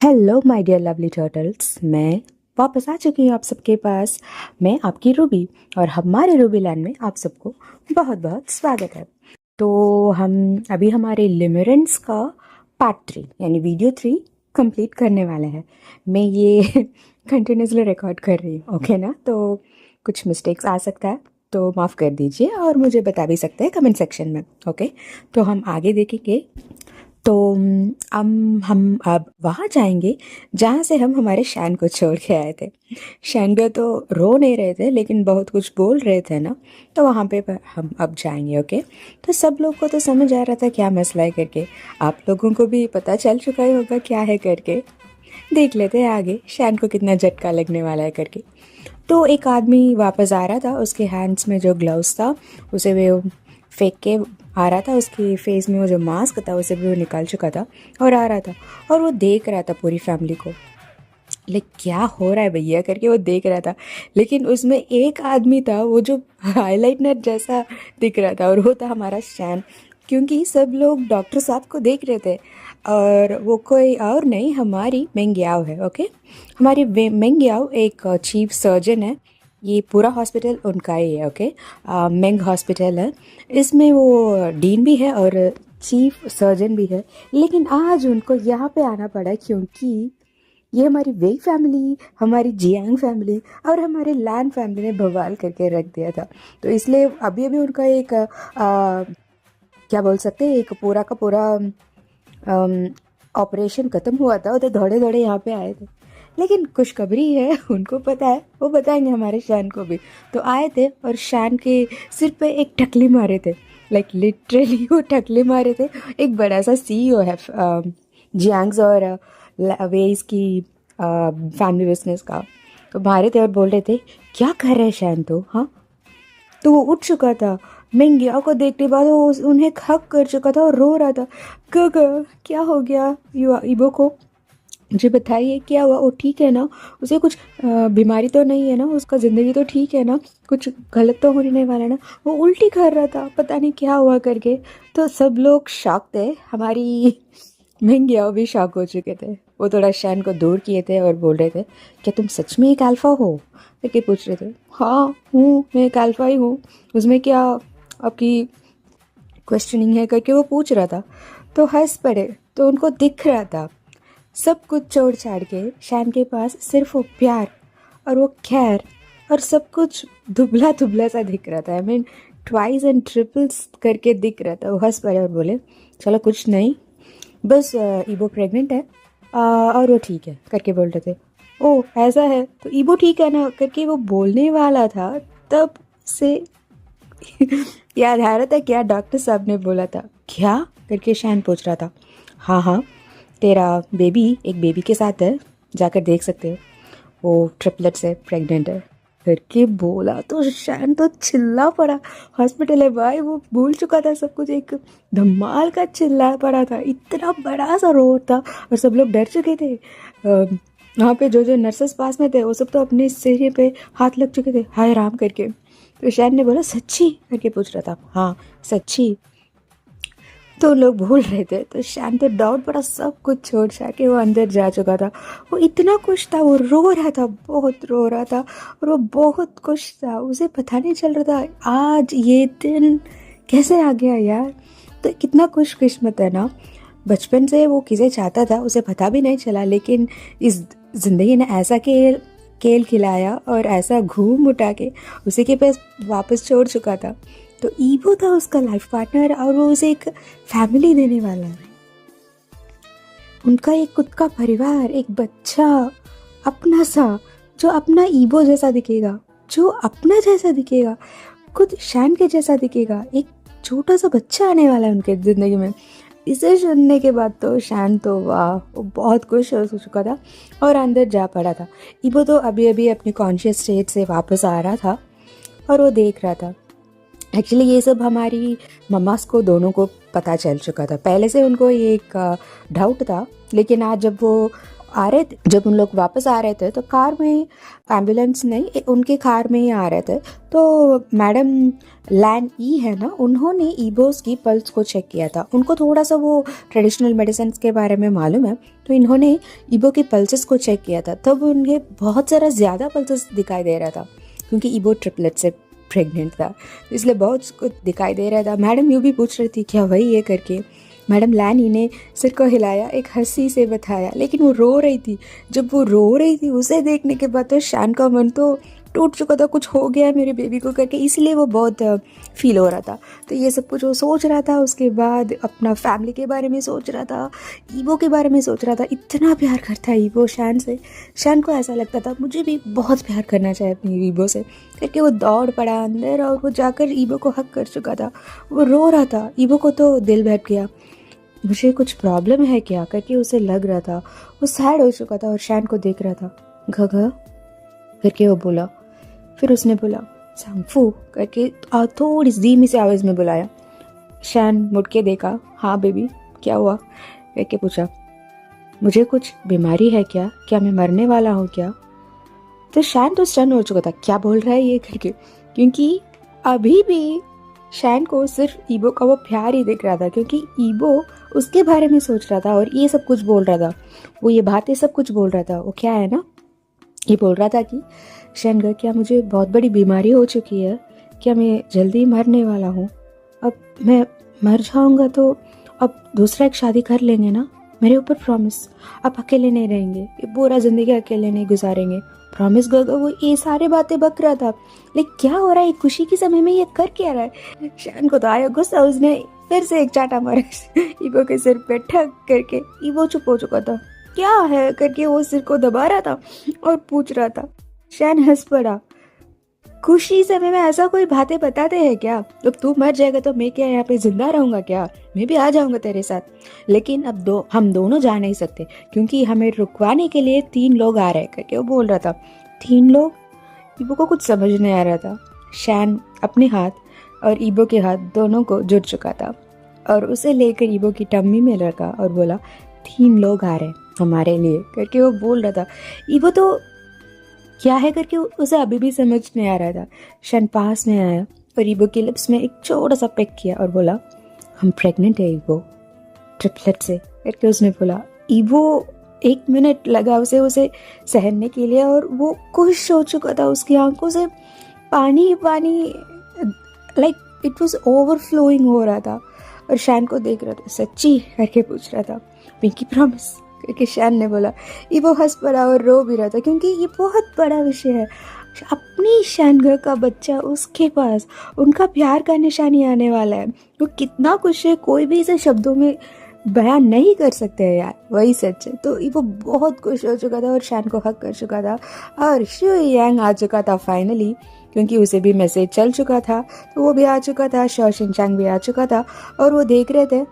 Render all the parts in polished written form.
Hello my dear lovely turtles. मैं वापस आ चुकी हूँ आप सबके पास। मैं आपकी रूबी और हमारे रूबी लैंड में आप सबको बहुत बहुत स्वागत है। तो हम अभी हमारे लिमरेंट्स का पार्ट 3 यानी वीडियो 3 कंप्लीट करने वाले हैं। मैं ये कंटिन्यूसली रिकॉर्ड कर रही हूँ, ओके ना? तो कुछ मिस्टेक्स आ सकता है तो माफ़ कर दीजिए और मुझे बता भी सकते हैं कमेंट सेक्शन में, ओके? तो हम आगे देखेंगे। तो हम अब वहाँ जाएंगे जहाँ से हम हमारे शैन को छोड़ के आए थे। शैन को तो रो नहीं रहे थे लेकिन बहुत कुछ बोल रहे थे ना, तो वहाँ पे हम अब जाएंगे, ओके? तो सब लोग को तो समझ आ रहा था क्या मसला है करके। आप लोगों को भी पता चल चुका ही होगा क्या है करके। देख लेते हैं आगे शैन को कितना झटका लगने वाला है करके। तो एक आदमी वापस आ रहा था, उसके हैंड्स में जो ग्लव्स था उसे वो फेंक के आ रहा था, उसके फेस में वो जो मास्क था उसे भी वो निकाल चुका था और आ रहा था। और वो देख रहा था पूरी फैमिली को, लाइक क्या हो रहा है भैया करके वो देख रहा था। लेकिन उसमें एक आदमी था वो जो हाईलाइटनर जैसा दिख रहा था, और वो था हमारा शैन। क्योंकि सब लोग डॉक्टर साहब को देख रहे थे और वो कोई और नहीं, हमारी मेंग्याओ है, ओके? हमारी मेंग्याओ एक चीफ सर्जन है। ये पूरा हॉस्पिटल उनका ही है, ओके? मेंग हॉस्पिटल है। इसमें वो डीन भी है और चीफ सर्जन भी है। लेकिन आज उनको यहाँ पे आना पड़ा क्योंकि ये हमारी वेई फैमिली, हमारी जियांग फैमिली और हमारे लैन फैमिली ने बवाल करके रख दिया था। तो इसलिए अभी अभी उनका एक क्या बोल सकते हैं, एक पूरा का पूरा ऑपरेशन ख़त्म हुआ था, तो दौड़े दौड़े यहाँ पे आए थे। लेकिन खुशखबरी है, उनको पता है, वो बताएंगे हमारे शान को भी। तो आए थे और शान के सिर पे एक टकली मारे थे, लाइक लिटरली वो टकली मारे थे। एक बड़ा सा सीईओ है जियांग्स और वेज की फैमिली बिजनेस का। तो मारे थे और बोल रहे थे क्या कर रहे हैं शैन, तो हाँ। तो वो उठ चुका था, मेंग्या को देखने बाद वो उन्हें हक कर चुका था और रो रहा था। क्या हो गया इबो को? मुझे बताइए क्या हुआ? वो ठीक है ना? उसे कुछ बीमारी तो नहीं है ना? उसका ज़िंदगी तो ठीक है ना? कुछ गलत तो होने नहीं वाला ना? वो उल्टी कर रहा था, पता नहीं क्या हुआ करके। तो सब लोग शॉक थे, हमारी मेंग्या भी शॉक हो चुके थे। वो थोड़ा शैन को दूर किए थे और बोल रहे थे क्या तुम सच में एक अल्फ़ा हो करके पूछ रहे थे। हाँ हूँ, मैं एक अल्फ़ा ही हूँ, उसमें क्या आपकी क्वेश्चनिंग है करके वो पूछ रहा था। तो हंस पड़े। तो उनको दिख रहा था सब कुछ छोड़ छाड़ के शैन के पास सिर्फ वो प्यार और वो खैर और सब कुछ दुबला दुबला सा दिख रहा था। I mean twice and triples करके दिख रहा था। वो हंस पड़े और बोले चलो कुछ नहीं, बस ईबो प्रेग्नेंट है और वो ठीक है करके बोल रहे थे। ओ ऐसा है तो ईबो ठीक है ना करके वो बोलने वाला था, तब से याद आ रहा था क्या डॉक्टर साहब ने बोला था क्या करके शैन पूछ रहा था। हाँ हाँ, तेरा बेबी एक बेबी के साथ है, जाकर देख सकते हो, वो ट्रिपलेट से प्रेग्नेंट है करके बोला। तो शैन तो चिल्ला पड़ा। हॉस्पिटल है भाई, वो भूल चुका था सब कुछ, एक धमाल का चिल्ला पड़ा था, इतना बड़ा सा रोड था और सब लोग डर चुके थे। वहाँ पे जो जो नर्सेस पास में थे वो सब तो अपने सिर पे हाथ लग चुके थे, हाय राम करके। तो शैन ने बोला सच्ची करके पूछ रहा था। हाँ सच्ची। तो लोग भूल रहे थे, तो शैन तो डाउट पड़ा, सब कुछ छोड़ छाड़ के वो अंदर जा चुका था। वो इतना खुश था, वो रो रहा था, बहुत रो रहा था और वो बहुत खुश था। उसे पता नहीं चल रहा था आज ये दिन कैसे आ गया यार। तो कितना खुशकिस्मत है ना, बचपन से वो किसे चाहता था उसे पता भी नहीं चला, लेकिन इस ज़िंदगी ने ऐसा खेल खेल खिलाया और ऐसा घूम उठा के उसी के पास वापस छोड़ चुका था। तो ईवो था उसका लाइफ पार्टनर और वो उसे एक फैमिली देने वाला है, उनका एक खुद का परिवार, एक बच्चा अपना सा, जो अपना ईवो जैसा दिखेगा, जो अपना जैसा दिखेगा, खुद शैन के जैसा दिखेगा। एक छोटा सा बच्चा आने वाला है उनके ज़िंदगी में। इसे सुनने के बाद तो शैन तो वाह, वो बहुत खुश हो चुका था और अंदर जा पड़ा था। ईवो तो अभी अभी अपनी कॉन्शियस स्टेट से वापस आ रहा था और वो देख रहा था। एक्चुअली ये सब हमारी मम्मास को दोनों को पता चल चुका था पहले से, उनको ये एक डाउट था। लेकिन आज जब वो आ रहे थे, जब उन लोग वापस आ रहे थे तो कार में, एम्बुलेंस नहीं, उनके कार में ही आ रहे थे, तो मैडम लैन ई है ना, उन्होंने ईबोस की पल्स को चेक किया था। उनको थोड़ा सा वो ट्रेडिशनल मेडिसिन के बारे में मालूम है, तो इन्होंने ईबो की पल्सेस को चेक किया था। तब उन्हें बहुत सारा ज़्यादा पल्सेस दिखाई दे रहा था, क्योंकि ईबो ट्रिपलेट से प्रेग्नेंट था, इसलिए बहुत कुछ दिखाई दे रहा था। मैडम यूँ भी पूछ रही थी क्या वही ये करके। मैडम लैनी ने सिर को हिलाया, एक हंसी से बताया, लेकिन वो रो रही थी। जब वो रो रही थी उसे देखने के बाद तो शैन का मन तो टूट चुका था, कुछ हो गया मेरे बेबी को करके, इसलिए वो बहुत फील हो रहा था। तो ये सब कुछ वो सोच रहा था, उसके बाद अपना फैमिली के बारे में सोच रहा था, ईबो के बारे में सोच रहा था। इतना प्यार करता है ईबो शैन से, शैन को ऐसा लगता था मुझे भी बहुत प्यार करना चाहिए अपनी ईबो से करके। वो दौड़ पड़ा अंदर और वो जाकर ईबो को हक कर चुका था। वो रो रहा था, ईबो को तो दिल बैठ गया। मुझे कुछ प्रॉब्लम है क्या करके उसे लग रहा था। वो सैड हो चुका था और शैन को देख रहा था। घ करके वो बोला। फिर उसने बोला सांफू करके थोड़ी धीमी सी आवाज़ में बुलाया। शैन मुड़ के देखा, हाँ बेबी क्या हुआ करके पूछा। मुझे कुछ बीमारी है क्या, क्या मैं मरने वाला हूँ क्या? तो शैन तो स्टन हो चुका था, क्या बोल रहा है ये करके, क्योंकि अभी भी शैन को सिर्फ ईबो का वो प्यार ही दिख रहा था, क्योंकि ईबो उसके बारे में सोच रहा था और ये सब कुछ बोल रहा था, वो ये बातें सब कुछ बोल रहा था। वो क्या है ना, ये बोल रहा था कि शैन क्या मुझे बहुत बड़ी बीमारी हो चुकी है, क्या मैं जल्दी मरने वाला हूँ, अब मैं मर जाऊँगा तो अब दूसरा एक शादी कर लेंगे ना, मेरे ऊपर प्रॉमिस, आप अकेले नहीं रहेंगे, ये पूरा ज़िंदगी अकेले नहीं गुजारेंगे, प्रॉमिस गो। वो ये सारे बातें बक रहा था, लेकिन क्या हो रहा है खुशी के समय में, ये कर क्या रहा है? शैन को तो आया गुस्सा, उसने फिर से एक चाटा मारा ईबो के सिर पे ठक करके। ईबो चुप हो चुका था, क्या है करके वो सिर को दबा रहा था और पूछ रहा था। शैन हंस पड़ा, खुशी समय में ऐसा कोई बातें बताते हैं क्या? अब तू मर जाएगा तो मैं क्या यहाँ पे जिंदा रहूंगा क्या? मैं भी आ जाऊंगा तेरे साथ, लेकिन अब हम दोनों जा नहीं सकते, क्योंकि हमें रुकवाने के लिए 3 लोग आ रहे हैं करके वो बोल रहा था। 3 लोग? ईबो को कुछ समझ नहीं आ रहा था। शैन अपने हाथ और ईबो के हाथ दोनों को जुड़ चुका था और उसे लेकर ईबो की टम्मी में रखा और बोला 3 लोग आ रहे हैं हमारे लिए करके वो बोल रहा था। ईबो तो क्या है करके उसे अभी भी समझ नहीं आ रहा था। शैन पास में आया और ईबो के लिप्स में एक छोटा सा पेक किया और बोला हम प्रेग्नेंट है ईबो, ट्रिपलेट से करके उसने बोला। ईबो 1 मिनट लगा उसे सहने के लिए और वो खुश हो चुका था, उसकी आंखों से पानी पानी, लाइक इट वॉज ओवरफ्लोइंग हो रहा था। और शैन को देख रहा था, सच्ची करके पूछ रहा था, पिंकी प्रॉमिस करके शैन ने बोला। ईबो हंस पड़ा और रो भी रहा था, क्योंकि ये बहुत बड़ा विषय है। अपनी शैन का बच्चा उसके पास, उनका प्यार का निशानी आने वाला है। वो कितना खुश है, कोई भी इसे शब्दों में बयान नहीं कर सकते हैं यार, वही सच है। तो वो बहुत खुश हो चुका था और शैन को हक कर चुका था और शू यांग आ चुका था फाइनली, क्योंकि उसे भी मैसेज चल चुका था, तो वो भी आ चुका था, शो शिनचैंग भी आ चुका था और वो देख रहे थे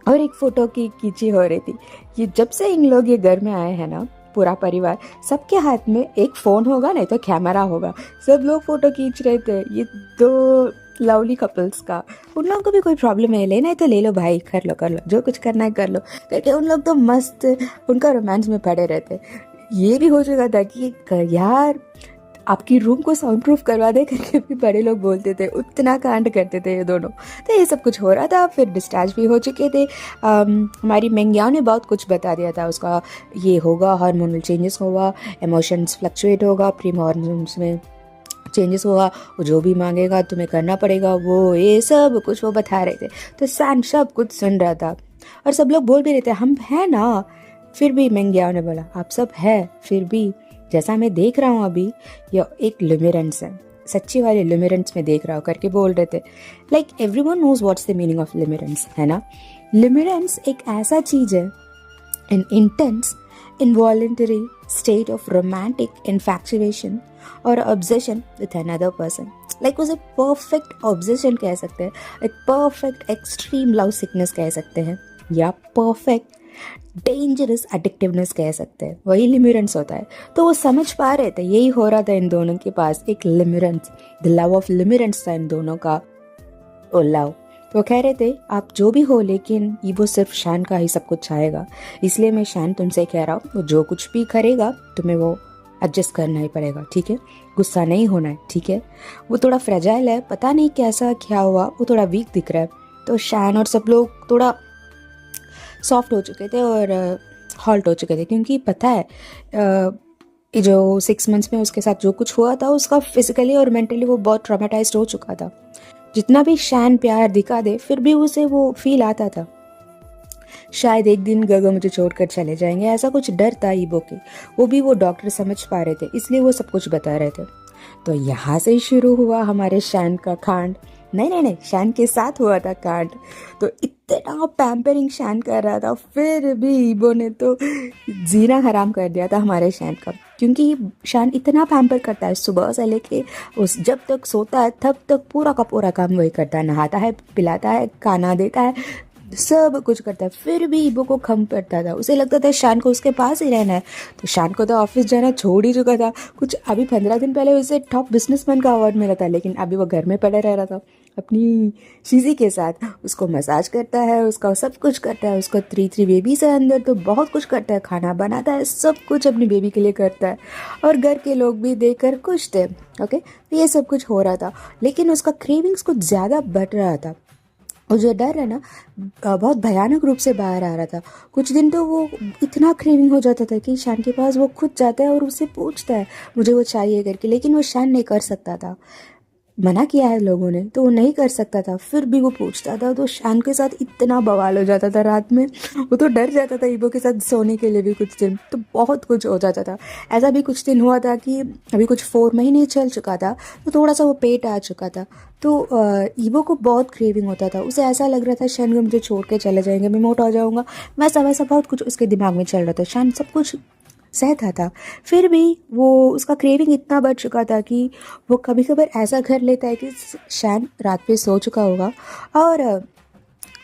और एक फ़ोटो की खींची हो रही थी। ये जब से इन लोग ये घर में आए हैं ना, पूरा परिवार, सबके हाथ में एक फ़ोन होगा, नहीं तो कैमरा होगा, सब लोग फ़ोटो खींच रहे थे ये 2 लवली कपल्स का। उन लोगों को भी कोई प्रॉब्लम है, लेना है तो ले लो भाई, कर लो जो कुछ करना है कर लो करके उन लोग तो मस्त उनका रोमांस में पड़े रहते। ये भी हो चुका था कि यार आपकी रूम को साउंड प्रूफ करवा दे करके भी बड़े लोग बोलते थे, उतना कांड करते थे ये दोनों। तो ये सब कुछ हो रहा था, फिर डिस्चार्ज भी हो चुके थे। हमारी मेंग्याओ ने बहुत कुछ बता दिया था, उसका ये होगा, हार्मोनल चेंजेस होगा, इमोशंस फ्लक्चुएट होगा, प्री हार्मोन्स में चेंजेस होगा, वो जो भी मांगेगा तुम्हें करना पड़ेगा, वो ये सब कुछ वो बता रहे थे। तो सैन सब कुछ सुन रहा था और सब लोग बोल भी रहे थे हम हैं ना। फिर भी मेंग्याओ ने बोला आप सब है, फिर भी जैसा मैं देख रहा हूँ अभी ये एक लिमिरेंस है, सच्ची वाली लिमिरेंस में देख रहा हूँ करके बोल रहे थे। Like everyone knows what's the meaning of limerence, है ना। लिमिरेंस एक ऐसा चीज है, an intense involuntary state of romantic infatuation or obsession with another person. Like उसे perfect obsession कह सकते हैं, एक perfect extreme love sickness कह सकते हैं, या perfect डेंजरस एडिक्टिवनेस कह सकते हैं, वही लिमिरेंस होता है। तो वो समझ पा रहे थे यही हो रहा था इन दोनों के पास, एक लिमिरेंस, द लव ऑफ लिमिरेंस था इन दोनों का, ओ लव। तो कह रहे थे आप जो भी हो, लेकिन ईबो सिर्फ शैन का ही सब कुछ चाहेगा, इसलिए मैं शैन तुमसे कह रहा हूँ वो जो कुछ भी करेगा तुम्हें वो एडजस्ट करना ही पड़ेगा, ठीक है? गुस्सा नहीं होना है, ठीक है? वो थोड़ा फ्रेजाइल है, पता नहीं कैसा क्या हुआ, वो थोड़ा वीक दिख रहा है। तो शैन और सब लोग थोड़ा सॉफ्ट हो चुके थे और हॉल्ट हो चुके थे, क्योंकि पता है ये जो 6 मंथ्स में उसके साथ जो कुछ हुआ था उसका फिजिकली और मेंटली वो बहुत ट्रॉमेटाइज्ड हो चुका था। जितना भी शैन प्यार दिखा दे फिर भी उसे वो फील आता था शायद एक दिन गगा मुझे छोड़कर चले जाएंगे, ऐसा कुछ डर था ईबो के। वो भी वो डॉक्टर समझ पा रहे थे, इसलिए वो सब कुछ बता रहे थे। तो यहाँ से शुरू हुआ हमारे शैन का कांड। नहीं, शैन के साथ हुआ था कांड। तो इतना पैम्परिंग शैन कर रहा था, फिर भी ईबो ने तो जीना हराम कर दिया था हमारे शैन का, क्योंकि शैन इतना पैम्पर करता है, सुबह से लेके उस जब तक सोता है तब तक पूरा का पूरा काम वही करता है, नहाता है, पिलाता है, खाना देता है, सब कुछ करता है। फिर भी ईबो को खम पड़ता था, उसे लगता था शैन को उसके पास ही रहना है। तो शैन को तो ऑफिस जाना छोड़ ही चुका था, कुछ अभी 15 दिन पहले उसे टॉप बिजनेसमैन का अवार्ड मिला था, लेकिन अभी वो घर में पड़ा रह रहा था अपनी शीजी के साथ। उसको मसाज करता है, उसका सब कुछ करता है, उसका 3 बेबीज है अंदर, तो बहुत कुछ करता है, खाना बनाता है, सब कुछ अपनी बेबी के लिए करता है। और घर के लोग भी देखकर खुश थे। ओके, तो ये सब कुछ हो रहा था, लेकिन उसका क्रेविंग्स कुछ ज़्यादा बढ़ रहा था। और जो डर है ना, बहुत भयानक रूप से बाहर आ रहा था। कुछ दिन तो वो इतना क्रेविंग हो जाता था कि शैन के पास वो खुद जाता है और उससे पूछता है मुझे वो चाहिए करके, लेकिन वो शैन नहीं कर सकता था। मना किया है लोगों ने तो वो नहीं कर सकता था, फिर भी वो पूछता था। तो शैन के साथ इतना बवाल हो जाता था रात में, वो तो डर जाता था ईबो के साथ सोने के लिए भी। कुछ दिन तो बहुत कुछ हो जाता था। ऐसा भी कुछ दिन हुआ था कि अभी कुछ 4 महीने चल चुका था, तो थोड़ा सा वो पेट आ चुका था। तो ईबो को बहुत क्रेविंग होता था, उसे ऐसा लग रहा था शैन को मुझे छोड़ के चले जाएंगे, मैं मोटा हो जाऊँगा, वैसा वैसा बहुत कुछ उसके दिमाग में चल रहा था। शैन सब कुछ सहता था, फिर भी वो उसका क्रेविंग इतना बढ़ चुका था कि वो कभी कभार ऐसा कर लेता है कि शैन रात पे सो चुका होगा और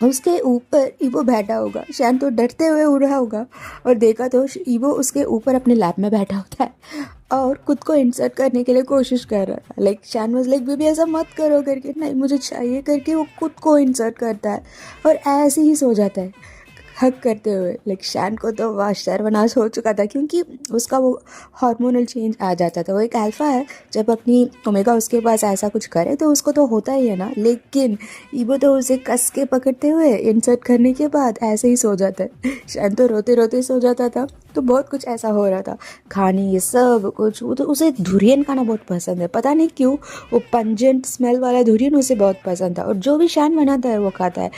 उसके ऊपर ईबो बैठा होगा। शैन तो डरते हुए उड़ रहा होगा और देखा तो ईबो उसके ऊपर अपने लैप में बैठा होता है और खुद को इंसर्ट करने के लिए कोशिश कर रहा था। लाइक शैन वाज लाइक बेबी ऐसा मत करो करके, नहीं मुझे चाहिए करके वो खुद को इंसर्ट करता है और ऐसे ही सो जाता है हक करते हुए। लाइक शैन को तो वाह सर्वनाश हो चुका था, क्योंकि उसका वो हार्मोनल चेंज आ जाता था। वो एक अल्फा है, जब अपनी ओमेगा उसके पास ऐसा कुछ करे तो उसको तो होता ही है ना, लेकिन ईबो तो उसे कस के पकड़ते हुए इंसर्ट करने के बाद ऐसे ही सो जाता है। शैन तो रोते रोते सो जाता था। तो बहुत कुछ ऐसा हो रहा था, खाने ये सब कुछ। वो तो उसे धुरियन खाना बहुत पसंद है, पता नहीं क्यों, वो पंजेंट स्मेल वाला धुरियन उसे बहुत पसंद था, और जो भी शैन बनाता है वो खाता है।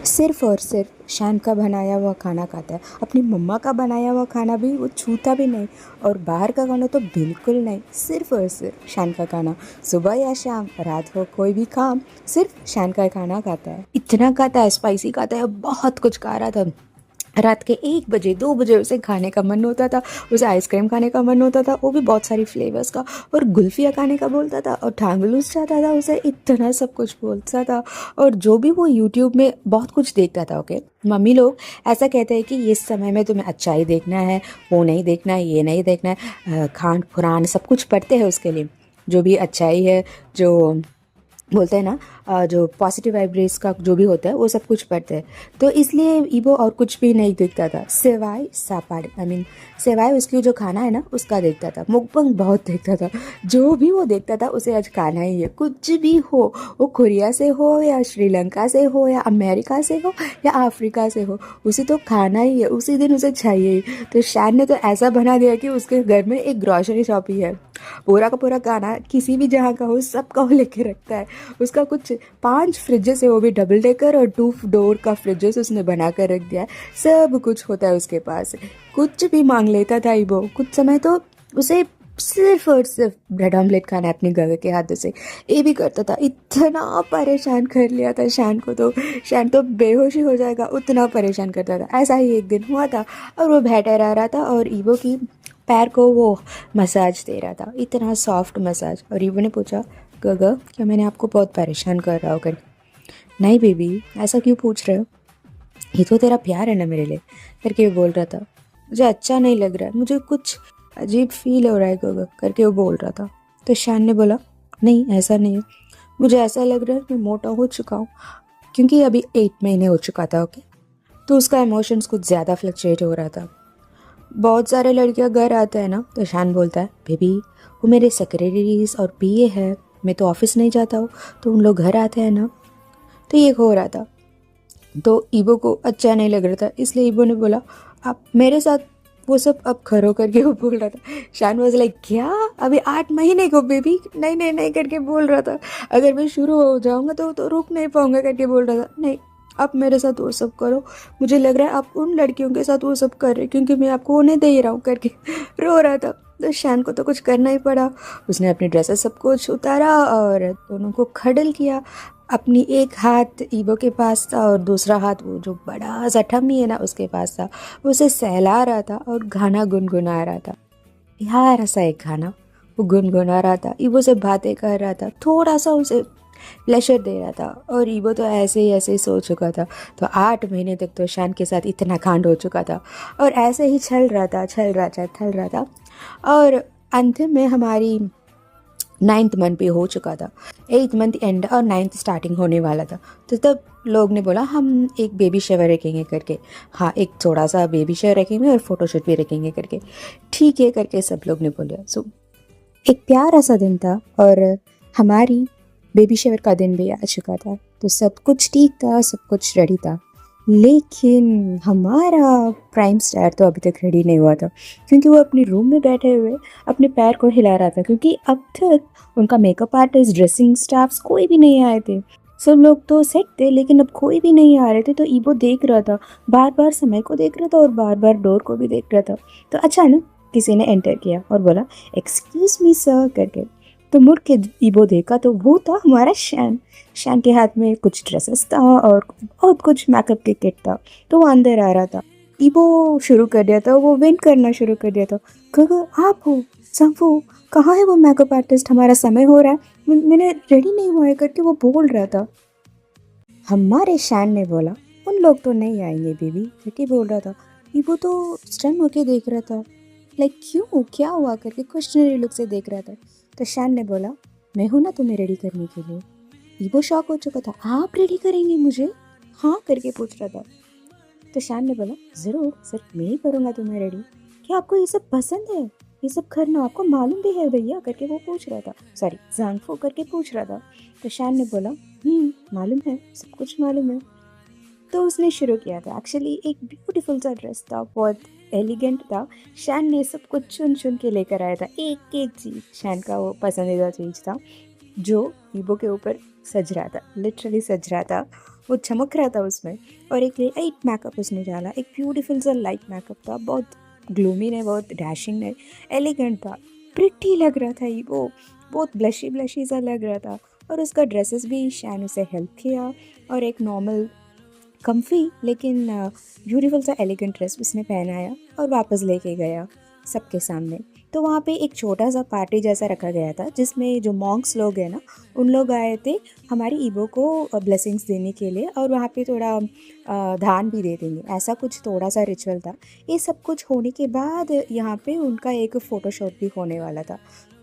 सिर्फ और सिर्फ शैन का बनाया हुआ खाना खाता है, अपनी मम्मा का बनाया हुआ खाना भी वो छूता भी नहीं, और बाहर का खाना तो बिल्कुल नहीं। सिर्फ और सिर्फ शैन का खाना, सुबह या शाम, रात हो, कोई भी काम, सिर्फ शैन का खाना खाता है। इतना खाता है, स्पाइसी खाता है, बहुत कुछ खा रहा था। रात के 1 बजे 2 बजे उसे खाने का मन होता था, उसे आइसक्रीम खाने का मन होता था, वो भी बहुत सारी फ्लेवर्स का, और गुल्फिया खाने का बोलता था, और ठांगलूस चाहता था, उसे इतना सब कुछ बोलता था। और जो भी वो यूट्यूब में बहुत कुछ देखता था। ओके, मम्मी लोग ऐसा कहते हैं कि इस समय में तुम्हें अच्छाई देखना है, वो नहीं देखना है, ये नहीं देखना है, खान खुरान सब कुछ पढ़ते हैं उसके लिए। जो भी अच्छाई है, जो बोलते हैं ना, जो पॉजिटिव वाइब्रेस का जो भी होता है वो सब कुछ पढ़ते हैं। तो इसलिए ईबो और कुछ भी नहीं देखता था सिवाय सापाड़ी, सिवाय उसकी जो खाना है ना उसका देखता था। मुकबंग बहुत देखता था, जो भी वो देखता था उसे आज खाना ही है, कुछ भी हो, वो कोरिया से हो या श्रीलंका से हो या अमेरिका से हो या अफ्रीका से हो, उसे तो खाना ही है, उसी दिन उसे चाहिए ही। तो शैन ने तो ऐसा बना दिया कि उसके घर में एक ग्रॉसरी शॉप ही है, पूरा का पूरा खाना किसी भी जहाँ का हो सबका वो लेके रखता है। उसका कुछ 5 फ्रिजेस है, वो भी डबल डेकर, और 2 डोर का फ्रिजेस उसने बना कर रख दिया है। सब कुछ होता है उसके पास, कुछ भी मांग लेता था वो। कुछ समय तो उसे सिर्फ और सिर्फ ब्रेड ऑमलेट खाना है अपने घर के हाथों से, ये भी करता था। इतना परेशान कर लिया था शैन को, तो शैन तो बेहोशी हो जाएगा, उतना परेशान करता था। ऐसा ही एक दिन हुआ था, और वो बैठा रह रहा था और ईबो की पैर को वो मसाज दे रहा था, इतना सॉफ्ट मसाज। और ईबो ने पूछा, गगा क्या मैंने आपको बहुत परेशान कर रहा हो कर? नहीं बेबी, ऐसा क्यों पूछ रहे हो, ये तो तेरा प्यार है ना मेरे लिए करके वो बोल रहा था। मुझे अच्छा नहीं लग रहा है, मुझे कुछ अजीब फील हो रहा है गगा करके वो बोल रहा था। तो शैन ने बोला, नहीं ऐसा नहीं है, मुझे ऐसा लग रहा है मैं मोटा हो चुका हूँ, क्योंकि अभी 8 महीने हो चुका था। ओके, तो उसका इमोशंस कुछ ज़्यादा फ्लक्चुएट हो रहा था। बहुत सारे लड़कियां घर आते हैं ना, तो शान बोलता है बेबी वो मेरे सेक्रेटरीज और पीए है, मैं तो ऑफिस नहीं जाता हूँ, तो उन लोग घर आते हैं ना। तो ये हो रहा था, तो ईबो को अच्छा नहीं लग रहा था, इसलिए ईबो ने बोला आप मेरे साथ वो सब अब खरो करके वो बोल रहा था। शान वाज लाइक क्या, अभी 8 महीने को बेबी, नहीं नहीं नहीं करके बोल रहा था। अगर मैं शुरू हो जाऊंगा तो रुक नहीं पाऊंगा करके बोल रहा था। नहीं, आप मेरे साथ वो सब करो, मुझे लग रहा है आप उन लड़कियों के साथ वो सब कर रहे क्योंकि मैं आपको वो नहीं दे रहा हूँ करके रो रहा था। तो शान को तो कुछ करना ही पड़ा, उसने अपनी ड्रेसेस सब कुछ उतारा और दोनों को खडल किया। अपनी एक हाथ ईबो के पास था और दूसरा हाथ वो जो बड़ा सा ठम्मी है ना उसके पास था। वो उसे सहला रहा था और गाना गुनगुना रहा था, प्यारा सा एक गाना वो गुनगुना रहा था। ईबो से बातें कर रहा था, थोड़ा सा उसे प्लेजर दे रहा था। और ईबो तो ऐसे ही सो चुका था। तो 8 महीने तक तो शान के साथ इतना कांड हो चुका था और ऐसे ही चल रहा था। और अंतिम में हमारी 9th मंथ भी हो चुका था, 8th मंथ एंड और 9th स्टार्टिंग होने वाला था। तो तब लोग ने बोला हम एक बेबी शावर रखेंगे करके। हाँ, एक थोड़ा सा बेबी शावर रखेंगे और फोटोशूट भी रखेंगे करके। ठीक है करके सब लोग ने बोला। सो एक प्यारा सा दिन था और हमारी बेबी शावर का दिन भी आ चुका था। तो सब कुछ ठीक था, सब कुछ रेडी था, लेकिन हमारा प्राइम स्टार तो अभी तक रेडी नहीं हुआ था, क्योंकि वो अपने रूम में बैठे हुए अपने पैर को हिला रहा था, क्योंकि अब तक उनका मेकअप आर्टिस्ट, ड्रेसिंग स्टाफ्स कोई भी नहीं आए थे। सब लोग तो सेट थे लेकिन अब कोई भी नहीं आ रहे थे। तो ईबो देख रहा था, बार बार समय को देख रहा था और बार बार डोर को भी देख रहा था। तो अचानक किसी ने एंटर किया और बोला एक्सक्यूज मी सर करके। तो मुड़ के ईबो देखा तो वो था हमारा शैन। शैन के हाथ में कुछ ड्रेसेस था और बहुत कुछ मेकअप के किट था। तो वो अंदर आ रहा था। ईबो शुरू कर दिया था, वो वेंट करना शुरू कर दिया था, कहा आप हो संफू, कहाँ है वो मेकअप आर्टिस्ट, हमारा समय हो रहा है, मैंने रेडी नहीं हुआ है करके वो बोल रहा था। हमारे शैन ने बोला उन लोग तो नहीं आएंगे बेबी करके बोल रहा था। ईबो तो स्टन होके देख रहा था, लाइक क्यों, क्या हुआ करके क्वेश्चनरी लुक से देख रहा था। तो शैन ने बोला मैं हूं ना तुम्हें रेडी करने के लिए। ईबो शॉक हो चुका था, आप रेडी करेंगे मुझे, हाँ करके पूछ रहा था। तो शैन ने बोला ज़रूर, सिर्फ मैं ही करूँगा तुम्हें रेडी, क्या आपको ये सब पसंद है, ये सब करना आपको मालूम भी है भैया करके वो पूछ रहा था, सॉरी जांगफो करके पूछ रहा था। तो शैन ने बोला मालूम है, सब कुछ मालूम है। तो उसने शुरू किया था। एक्चुअली एक ब्यूटीफुल सा ड्रेस था, बहुत एलिगेंट था। शैन ने सब कुछ चुन चुन के लेकर आया था, एक एक चीज़ शैन का वो पसंदीदा चीज़ था जो ईबो के ऊपर सज रहा था, लिटरली सज रहा था, वो चमक रहा था उसमें। और एक लाइट मेकअप उसने डाला, एक ब्यूटीफुल सा लाइट मेकअप था, बहुत ग्लूमी नहीं, बहुत डैशिंग नहीं, एलिगेंट था, प्रिटी लग रहा था ईबो, बहुत ब्लशी ब्लशी सा लग रहा था। और उसका ड्रेसेस भी शैन उसे हेल्प किया और एक नॉर्मल कम्फी लेकिन ब्यूटीफुल सा एलिगेंट ड्रेस उसने पहनाया और वापस लेके गया सबके सामने। तो वहाँ पे एक छोटा सा पार्टी जैसा रखा गया था जिसमें जो मॉन्क्स लोग हैं ना, उन लोग आए थे हमारी ईबो को ब्लेसिंग्स देने के लिए, और वहाँ पे थोड़ा दान भी दे देंगे, ऐसा कुछ थोड़ा सा रिचुअल था। ये सब कुछ होने के बाद यहाँ पे उनका एक फ़ोटोशूट भी होने वाला था।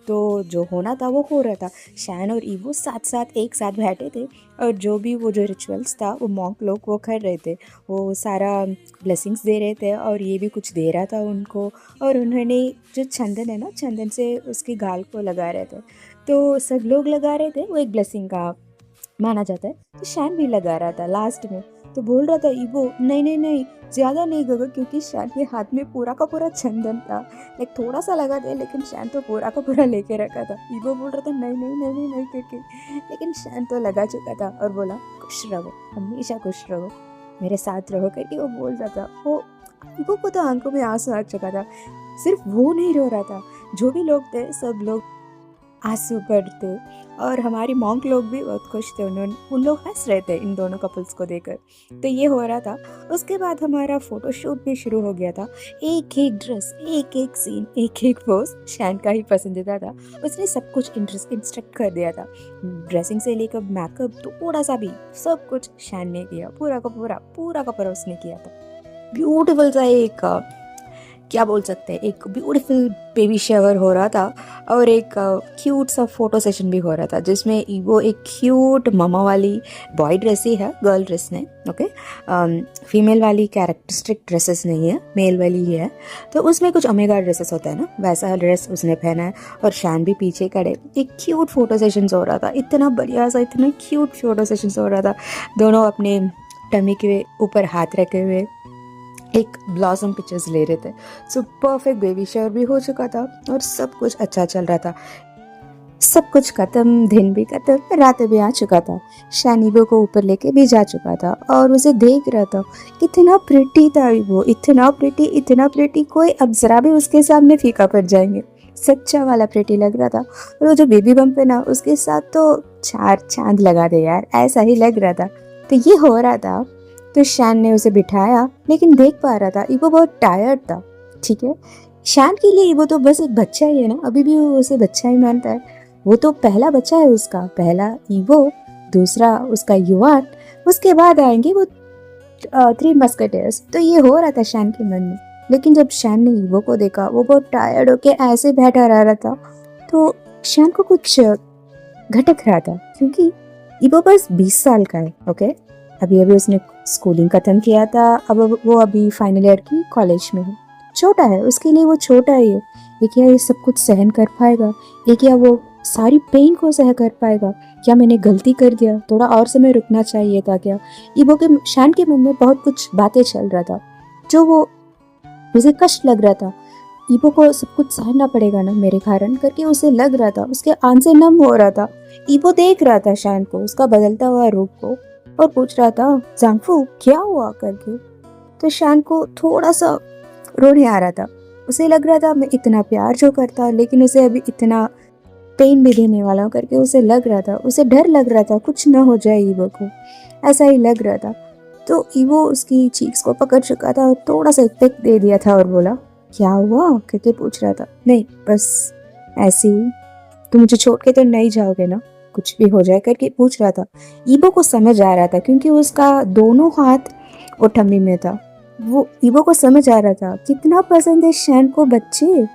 तो जो होना था वो हो रहा था, शैन और ईवो साथ साथ एक साथ बैठे थे और जो भी वो जो रिचुअल्स था वो मॉन्क लोग वो कर रहे थे, वो सारा ब्लेसिंग्स दे रहे थे और ये भी कुछ दे रहा था उनको। और उन्होंने जो चंदन है ना, चंदन से उसके गाल को लगा रहे थे, तो सब लोग लगा रहे थे, वो एक ब्लेसिंग का माना जाता है। तो शैन भी लगा रहा था लास्ट में, तो बोल रहा था ईबो नहीं नहीं नहीं ज़्यादा नहीं गगा, क्योंकि शैन के हाथ में पूरा का पूरा चंदन था, लाइक थोड़ा सा लगा दे लेकिन शैन तो पूरा का पूरा लेके रखा था। ईबो बोल रहा था नहीं नहीं नहीं नहीं नहीं करके, लेकिन शैन तो लगा चुका था और बोला खुश रहो, हमेशा खुश रहो, मेरे साथ रहो करके वो बोल रहा था। वो ईबो को तो आंखों में आंसू आ चुका था, सिर्फ वो नहीं रो रहा था, जो भी लोग थे सब लोग आंसू पड़ते और हमारी मॉन्क लोग भी बहुत खुश थे, उन लोग हंस रहे थे इन दोनों कपल्स को देखकर। तो ये हो रहा था। उसके बाद हमारा फ़ोटोशूट भी शुरू हो गया था। एक एक ड्रेस, एक एक सीन, एक एक पोज शैन का ही पसंदीदा था, उसने सब कुछ इंस्ट्रक्ट कर दिया था, ड्रेसिंग से लेकर मेकअप थोड़ा सा भी सब कुछ शैन ने किया, पूरा का पूरा उसने किया था। ब्यूटीफुल सा एक क्या बोल सकते हैं, एक ब्यूटीफुल बेबी शावर हो रहा था और एक क्यूट सा फोटो सेशन भी हो रहा था, जिसमें वो एक क्यूट मामा वाली बॉय ड्रेस ही है, गर्ल ड्रेस नहीं, ओके, फीमेल वाली कैरेक्टरिस्टिक ड्रेसेस नहीं है, मेल वाली ही है। तो उसमें कुछ ओमेगा ड्रेसेस होता है ना, वैसा ड्रेस उसने पहना है और शान भी पीछे खड़े, एक क्यूट फोटो सेशन हो रहा था, इतना बढ़िया सा, इतना क्यूट फोटो सेशन हो रहा था। दोनों अपने टमी के ऊपर हाथ रखे हुए एक ब्लॉसम पिक्चर्स ले रहे थे। सो परफेक्ट बेबी शावर भी हो चुका था और सब कुछ अच्छा चल रहा था। सब कुछ खत्म, दिन भी खत्म, रात भी आ चुका था। शान ईवो को ऊपर लेके भी जा चुका था और उसे देख रहा था। इतना प्रिटी था वो, इतना प्रिटी, कोई अप्सरा भी उसके सामने फीका पड़ जाएंगे। सच्चा वाला प्रिटी लग रहा था। और वो जो बेबी बम्प है ना, उसके साथ तो 4 चांद लगा दे यार, ऐसा ही लग रहा था। तो ये हो रहा था, तो शान ने उसे बिठाया, लेकिन देख पा रहा था ईवो बहुत टायर्ड था। ठीक है, शान के लिए ईवो तो बस एक बच्चा ही है ना, अभी भी वो उसे बच्चा ही मानता है। वो तो पहला बच्चा है उसका, पहला ईवो, दूसरा उसका युवान, उसके बाद आएंगे वो 3 मस्कटियर्स। तो ये हो रहा था शान के मन में। लेकिन जब शान ने ईवो को देखा, वो बहुत टायर्ड होके ऐसे बैठा रह रहा था, तो शान को कुछ घटक रहा था, क्योंकि ईवो बस 20 साल का है, ओके। अभी उसने स्कूलिंग खत्म किया था, अब वो अभी फाइनल ईयर की कॉलेज में है। छोटा है, उसके लिए वो छोटा ही है। ये क्या ये सब कुछ सहन कर पाएगा? ये क्या वो सारी पेन को सह कर पाएगा? क्या मैंने गलती कर दिया? थोड़ा और समय रुकना चाहिए था क्या? ईवो के शान के मन में बहुत कुछ बातें चल रहा था, जो वो उसे कष्ट लग रहा था। ईवो को सब कुछ सहना पड़ेगा ना मेरे कारण करके उसे लग रहा था। उसके आंखें नम हो रहा था। ईवो देख रहा था शान को, उसका बदलता हुआ रूप को, और पूछ रहा था, ज़ांगफू क्या हुआ करके। तो शान को थोड़ा सा रोने आ रहा था। उसे लग रहा था मैं इतना प्यार जो करता, लेकिन उसे अभी इतना पेन भी देने वाला हूँ करके उसे लग रहा था। उसे डर लग रहा था कुछ न हो जाए ईवो को, ऐसा ही लग रहा था। तो ईवो उसकी चीक्स को पकड़ चुका था और थोड़ा सा पेक दे दिया था और बोला, क्या हुआ करके पूछ रहा था। नहीं बस ऐसे ही, तुम मुझे छोड़ के तो नहीं जाओगे ना, कुछ भी हो जाए करके पूछ रहा था। ईवो को समझ आ रहा था, क्योंकि उसका दोनों हाथ वो टम्मी में था। वो ईवो को समझ आ रहा था कितना पसंद है शान को बच्चे।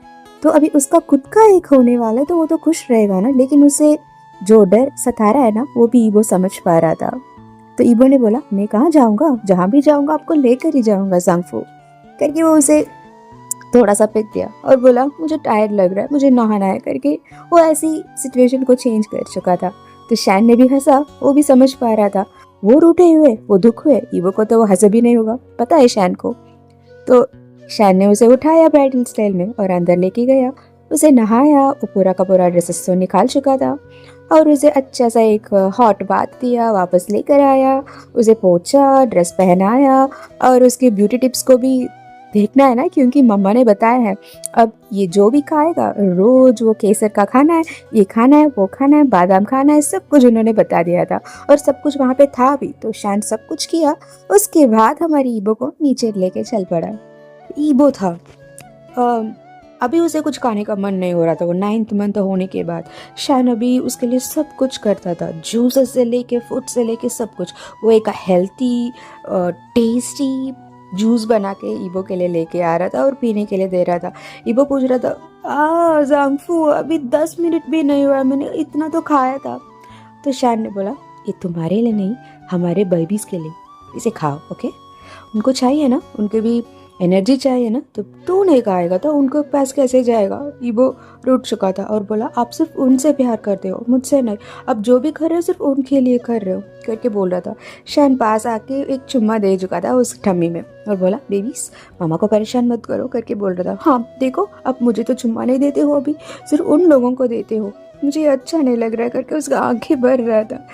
तो अभी उसका खुद का एक होने वाला है, तो वो तो खुश रहेगा ना। लेकिन उसे जो डर सता रहा है ना, वो भी ईवो समझ पा रहा था। तो ईवो ने बोला, मैं कहाँ जाऊँगा, जहाँ भी जाऊँगा आपको लेकर ही जाऊँगा ज़ांगफू करके। वो उसे थोड़ा सा पिक दिया और बोला, मुझे टायर्ड लग रहा है, मुझे नहाना है करके। वो ऐसी सिचुएशन को चेंज कर चुका था। तो शान ने भी हंसा, वो भी समझ पा रहा था। वो रूठे हुए, वो दुख हुए, ईवो को तो वो हंस भी नहीं होगा, पता है शान को। तो शान ने उसे उठाया ब्राइडल स्टाइल में और अंदर लेके गया। उसे नहाया, वो पूरा का पूरा ड्रेसेस तो निकाल चुका था, और उसे अच्छा सा एक हॉट बाथ दिया, वापस लेकर आया, उसे पोंछा, ड्रेस पहनाया, और उसके ब्यूटी टिप्स को भी देखना है ना, क्योंकि मम्मा ने बताया है अब ये जो भी खाएगा रोज वो केसर का खाना है, ये खाना है, वो खाना है, बादाम खाना है, सब कुछ उन्होंने बता दिया था। और सब कुछ वहाँ पे था भी, तो शान सब कुछ किया। उसके बाद हमारी ईबो को नीचे लेके चल पड़ा। ईबो था, अभी उसे कुछ खाने का मन नहीं हो रहा था। वो 9th मंथ होने के बाद शान अभी उसके लिए सब कुछ करता था, जूसेस से लेके फूड से लेके सब कुछ। वो एक हेल्थी टेस्टी जूस बना के ईबो के लिए लेके आ रहा था और पीने के लिए दे रहा था। ईबो पूछ रहा था, ज़ांगफू अभी 10 मिनट भी नहीं हुआ, मैंने इतना तो खाया था। तो शान ने बोला, ये तुम्हारे लिए नहीं, हमारे बेबीज़ के लिए, इसे खाओ, ओके। उनको चाहिए ना, उनके भी एनर्जी चाहिए ना, तो तू नहीं खाएगा तो उनको पास कैसे जाएगा। ईबो रूठ चुका था और बोला, आप सिर्फ उनसे प्यार करते हो, मुझसे नहीं। अब जो भी कर रहे हो सिर्फ उनके लिए कर रहे हो करके बोल रहा था। शान पास आके एक चुम्मा दे चुका था उस ठम्मी में और बोला, बेबीज मामा को परेशान मत करो करके बोल रहा था। हाँ देखो, अब मुझे तो चुम्मा नहीं देते हो, अभी सिर्फ उन लोगों को देते हो, मुझे अच्छा नहीं लग रहा है करके उसका आंखें भर रहा था।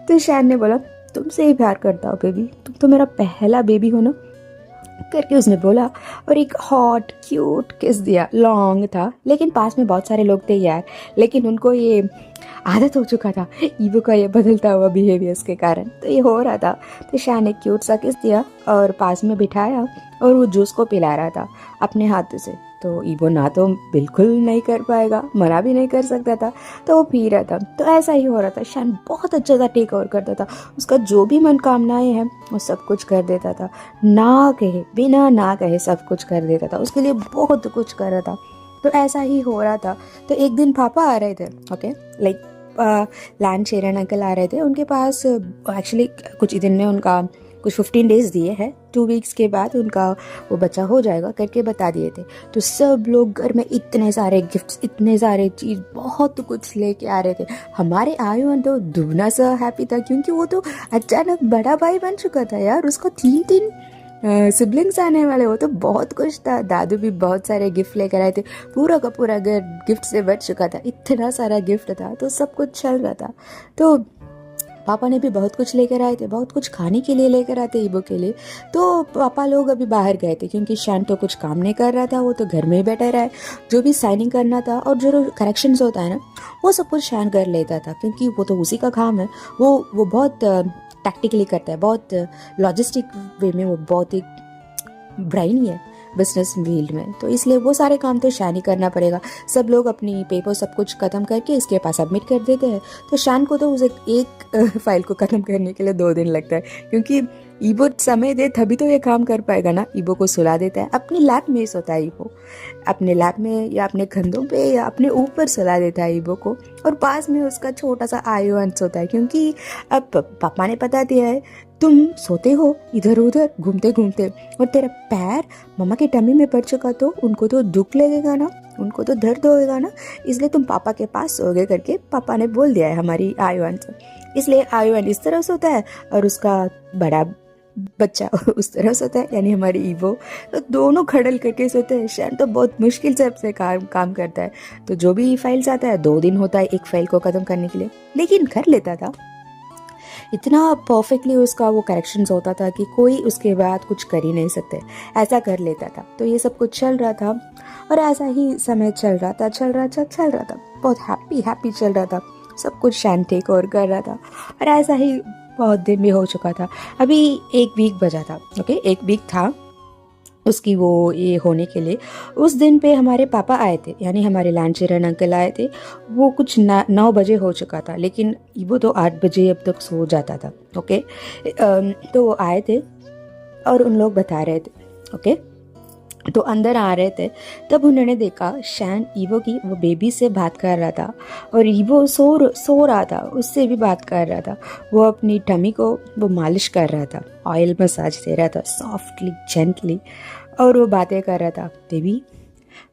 तो शान ने बोला, तुमसे ही प्यार करता हो बेबी, तुम तो मेरा पहला बेबी हो ना करके उसने बोला, और एक हॉट क्यूट किस दिया। लॉन्ग था, लेकिन पास में बहुत सारे लोग थे यार, लेकिन उनको ये आदत हो चुका था ईवो का ये बदलता हुआ बिहेवियर्स के कारण। तो ये हो रहा था, तो शैन एक क्यूट सा किस दिया और पास में बिठाया और वो जूस को पिला रहा था अपने हाथ से। तो ईवो ना तो बिल्कुल नहीं कर पाएगा, मना भी नहीं कर सकता था, तो वो पी रहा था। तो ऐसा ही हो रहा था, शैन बहुत अच्छा सा टेक ओवर करता था, उसका जो भी मनोकामनाएं हैं वो सब कुछ कर देता था, ना कहे बिना ना कहे सब कुछ कर देता था, उसके लिए बहुत कुछ कर रहा था। तो ऐसा ही हो रहा था। तो एक दिन पापा आ रहे थे, ओके, लाइक लैंड शेरन अंकल आ रहे थे उनके पास। एक्चुअली कुछ ही दिन में उनका कुछ 15 डेज दिए हैं, 2 वीक्स के बाद उनका वो बच्चा हो जाएगा करके बता दिए थे। तो सब लोग घर में इतने सारे गिफ्ट्स, इतने सारे चीज़, बहुत कुछ लेके आ रहे थे। हमारे आयुन तो दुगना सा हैप्पी था, क्योंकि वो तो अचानक बड़ा भाई बन चुका था यार, उसको 3 सिबलिंग्स आने वाले, वो तो बहुत कुछ था। दादू भी बहुत सारे गिफ्ट लेकर आए थे, पूरा का पूरा घर गिफ्ट से भर चुका था, इतना सारा गिफ्ट था, तो सब कुछ चल रहा था। तो पापा ने भी बहुत कुछ लेकर आए थे, बहुत कुछ खाने के लिए लेकर आते ईबो के लिए। तो पापा लोग अभी बाहर गए थे, क्योंकि शैन तो कुछ काम नहीं कर रहा था, वो तो घर में ही बैठा रहा है। जो भी साइनिंग करना था और जो करेक्शंस होता है ना, वो सब कुछ शैन कर लेता था, क्योंकि वो तो उसी का काम है। वो बहुत टैक्टिकली करता है, बहुत लॉजिस्टिक वे में वो बहुत ही ब्राइनी है बिजनेस फील्ड में। तो इसलिए वो सारे काम तो शैन ही करना पड़ेगा। सब लोग अपनी पेपर सब कुछ ख़त्म करके इसके पास सबमिट कर देते हैं। तो शैन को तो उसे एक फाइल को ख़त्म करने के लिए 2 दिन लगता है, क्योंकि ईबो समय दे तभी तो ये काम कर पाएगा ना। ईबो को सुला देता है, अपनी लैप में ही सोता है ईबो, अपने लैप में या अपने कंधों पे या अपने ऊपर सुला देता है ईबो को, और पास में उसका छोटा सा आयु अंश होता है, क्योंकि अब पापा ने बता दिया है तुम सोते हो इधर उधर घूमते घूमते, और तेरा पैर मम्मा की टम्मी में पड़ चुका तो उनको तो दुख लगेगा ना, उनको तो दर्द होएगा ना, इसलिए तुम पापा के पास सोओगे करके पापा ने बोल दिया है हमारी आयुआन से। इसलिए आयुआन इस तरह सोता है और उसका बड़ा बच्चा उस तरह सोता है, यानी हमारी ईवो। तो दोनों खड़ल करके सोते हैं। शैन तो बहुत मुश्किल से अपने काम करता है। तो जो भी फाइल्स आता है 2 दिन होता है एक फाइल को ख़त्म करने के लिए, लेकिन कर लेता था। इतना परफेक्टली उसका वो करेक्शंस होता था कि कोई उसके बाद कुछ कर ही नहीं सकते, ऐसा कर लेता था। तो ये सब कुछ चल रहा था, और ऐसा ही समय चल रहा था, बहुत हैप्पी चल रहा था। सब कुछ शैन टेक ओवर कर रहा था, और ऐसा ही बहुत दिन भी हो चुका था। अभी 1 वीक बचा था, ओके, 1 वीक था उसकी वो ये होने के लिए। उस दिन पे हमारे पापा आए थे, यानी हमारे लांचेरन अंकल आए थे। वो कुछ 9 बजे हो चुका था, लेकिन वो तो 8 बजे अब तक सो जाता था, ओके। तो वो आए थे और उन लोग बता रहे थे, ओके। तो अंदर आ रहे थे, तब उन्होंने देखा शैन ईवो की वो बेबी से बात कर रहा था, और ईवो सो रहा था, उससे भी बात कर रहा था। वो अपनी टमी को वो मालिश कर रहा था, ऑयल मसाज दे रहा था सॉफ्टली जेंटली, और वो बातें कर रहा था, बेबी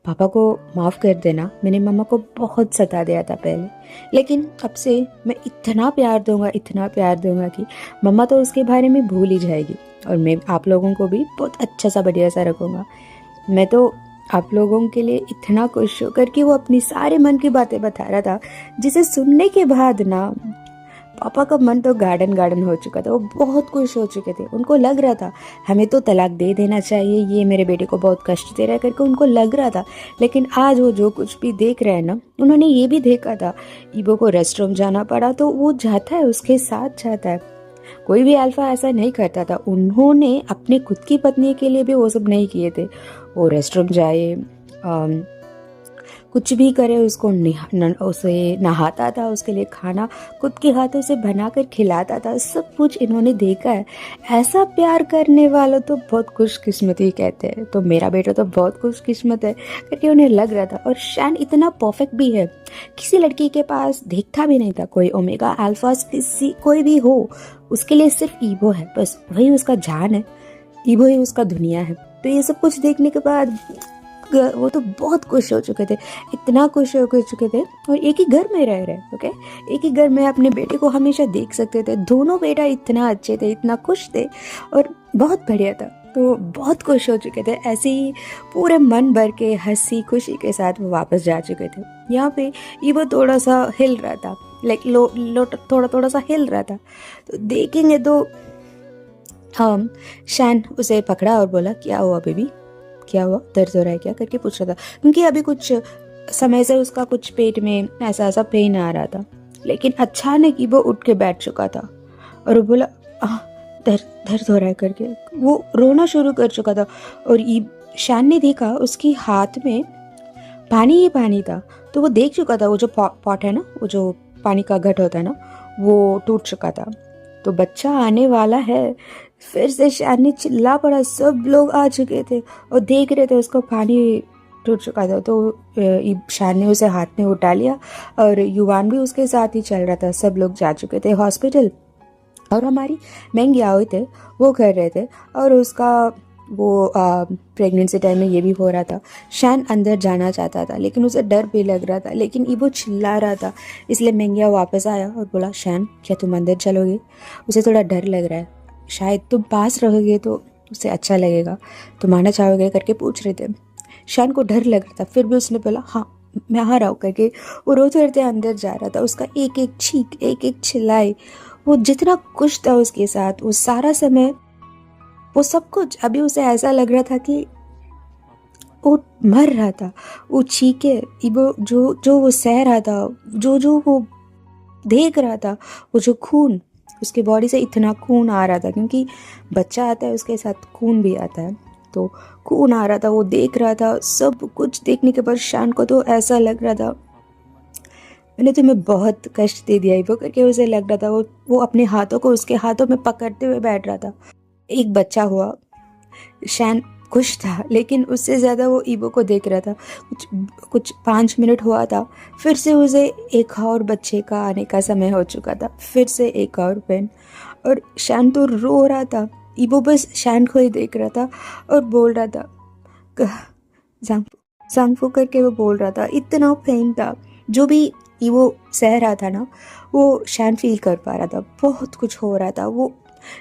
पापा को माफ़ कर देना, मैंने मम्मा को बहुत सता दिया था पहले, लेकिन अब से मैं इतना प्यार दूंगा कि मम्मा तो उसके बारे में भूल ही जाएगी, और मैं आप लोगों को भी बहुत अच्छा सा बढ़िया सा रखूँगा। मैं तो आप लोगों के लिए इतना खुश होकर कि वो अपनी सारे मन की बातें बता रहा था, जिसे सुनने के बाद ना पापा का मन तो गार्डन हो चुका था। वो बहुत खुश हो चुके थे, उनको लग रहा था हमें तो तलाक दे देना चाहिए, ये मेरे बेटे को बहुत कष्ट दे रहा है करके उनको लग रहा था। लेकिन आज वो जो कुछ भी देख रहे हैं ना, उन्होंने ये भी देखा था ईबो को रेस्टरूम जाना पड़ा तो वो जाता है, उसके साथ जाता है। कोई भी अल्फा ऐसा नहीं करता था। उन्होंने अपने खुद की पत्नी के लिए भी वो सब नहीं किए थे। वो रेस्टरूम जाए, कुछ भी करे, उसको उसे नहाता था, उसके लिए खाना खुद के हाथों से बनाकर खिलाता था, सब कुछ इन्होंने देखा है। ऐसा प्यार करने वालों तो बहुत खुशकिस्मती कहते हैं। तो मेरा बेटा तो बहुत खुशकिस्मत है करके उन्हें लग रहा था। और शैन इतना परफेक्ट भी है, किसी लड़की के पास देखता भी नहीं था कोई ओमेगा अल्फास, किसी कोई भी हो, उसके लिए सिर्फ ईबो है, बस वही उसका जान है, ईबो ही उसका दुनिया है। तो ये सब कुछ देखने के बाद वो तो बहुत खुश हो चुके थे, इतना खुश हो चुके थे। और एक ही घर में रह रहे, ओके, एक ही घर में अपने बेटे को हमेशा देख सकते थे। दोनों बेटा इतना अच्छे थे, इतना खुश थे, और बहुत बढ़िया था। तो बहुत खुश हो चुके थे, ऐसे ही पूरे मन भर के हंसी खुशी के साथ वो वापस जा चुके थे। यहाँ पे ईबो थोड़ा सा हिल रहा था, लाइक थोड़ा सा हिल रहा था। तो देखेंगे तो हम शैन उसे पकड़ा और बोला, क्या हुआ बेबी, क्या हुआ, दर्द हो रहा है क्या करके पूछ रहा था, क्योंकि अभी कुछ समय से उसका कुछ पेट में ऐसा पेन आ रहा था। लेकिन अचानक ईबो उठ के बैठ चुका था और वो बोला आह दर्द दर्द हो रहा है करके वो रोना शुरू कर चुका था। और शैन ने देखा उसके हाथ में पानी ही पानी था। तो वो देख चुका था वो जो पॉट है ना, वो जो पानी का घट होता है ना, वो टूट चुका था। तो बच्चा आने वाला है। फिर से शैन ने चिल्ला पड़ा, सब लोग आ चुके थे और देख रहे थे उसको पानी टूट चुका था। तो शैन ने उसे हाथ में उठा लिया और युवान भी उसके साथ ही चल रहा था। सब लोग जा चुके थे हॉस्पिटल और हमारी महंगी हुए थे वो कर रहे थे। और उसका वो प्रेगनेंसी टाइम में ये भी हो रहा था। शैन अंदर जाना चाहता था लेकिन उसे डर भी लग रहा था, लेकिन ईबो चिल्ला रहा था। इसलिए महंगिया वापस आया और बोला शैन क्या तुम अंदर चलोगे, उसे थोड़ा डर लग रहा है, शायद तुम पास रहोगे तो उसे अच्छा लगेगा, तुम आना चाहोगे करके पूछ रहे थे। शैन को डर लग रहा था, फिर भी उसने बोला हाँ मैं आ रहा हूँ करके वो रोते रोते अंदर जा रहा था। उसका एक एक चीख, एक एक चिल्लाई, वो जितना कुछ था उसके साथ, वो सारा समय, वो सब कुछ अभी उसे ऐसा लग रहा था कि वो मर रहा था। वो चीखे, वो जो जो वो सह रहा था, जो जो वो देख रहा था, वो जो खून, उसके बॉडी से इतना खून आ रहा था, क्योंकि बच्चा आता है उसके साथ खून भी आता है, तो खून आ रहा था, वो देख रहा था। सब कुछ देखने के बाद शैन को तो ऐसा लग रहा था मैंने तुम्हें बहुत कष्ट दे दिया वो करके उसे लग रहा था। वो अपने हाथों को उसके हाथों में पकड़ते हुए बैठ रहा था। एक बच्चा हुआ, शैन खुश था, लेकिन उससे ज़्यादा वो ईबो को देख रहा था। कुछ 5 मिनट हुआ था, फिर से उसे एक और बच्चे का आने का समय हो चुका था। फिर से एक और पेन, और शैन तो रो रहा था। ईबो बस शैन को ही देख रहा था और बोल रहा था जांगफू करके वो बोल रहा था। इतना पेन था, जो भी ईबो सह रहा था ना, वो शैन फील कर पा रहा था। बहुत कुछ हो रहा था, वो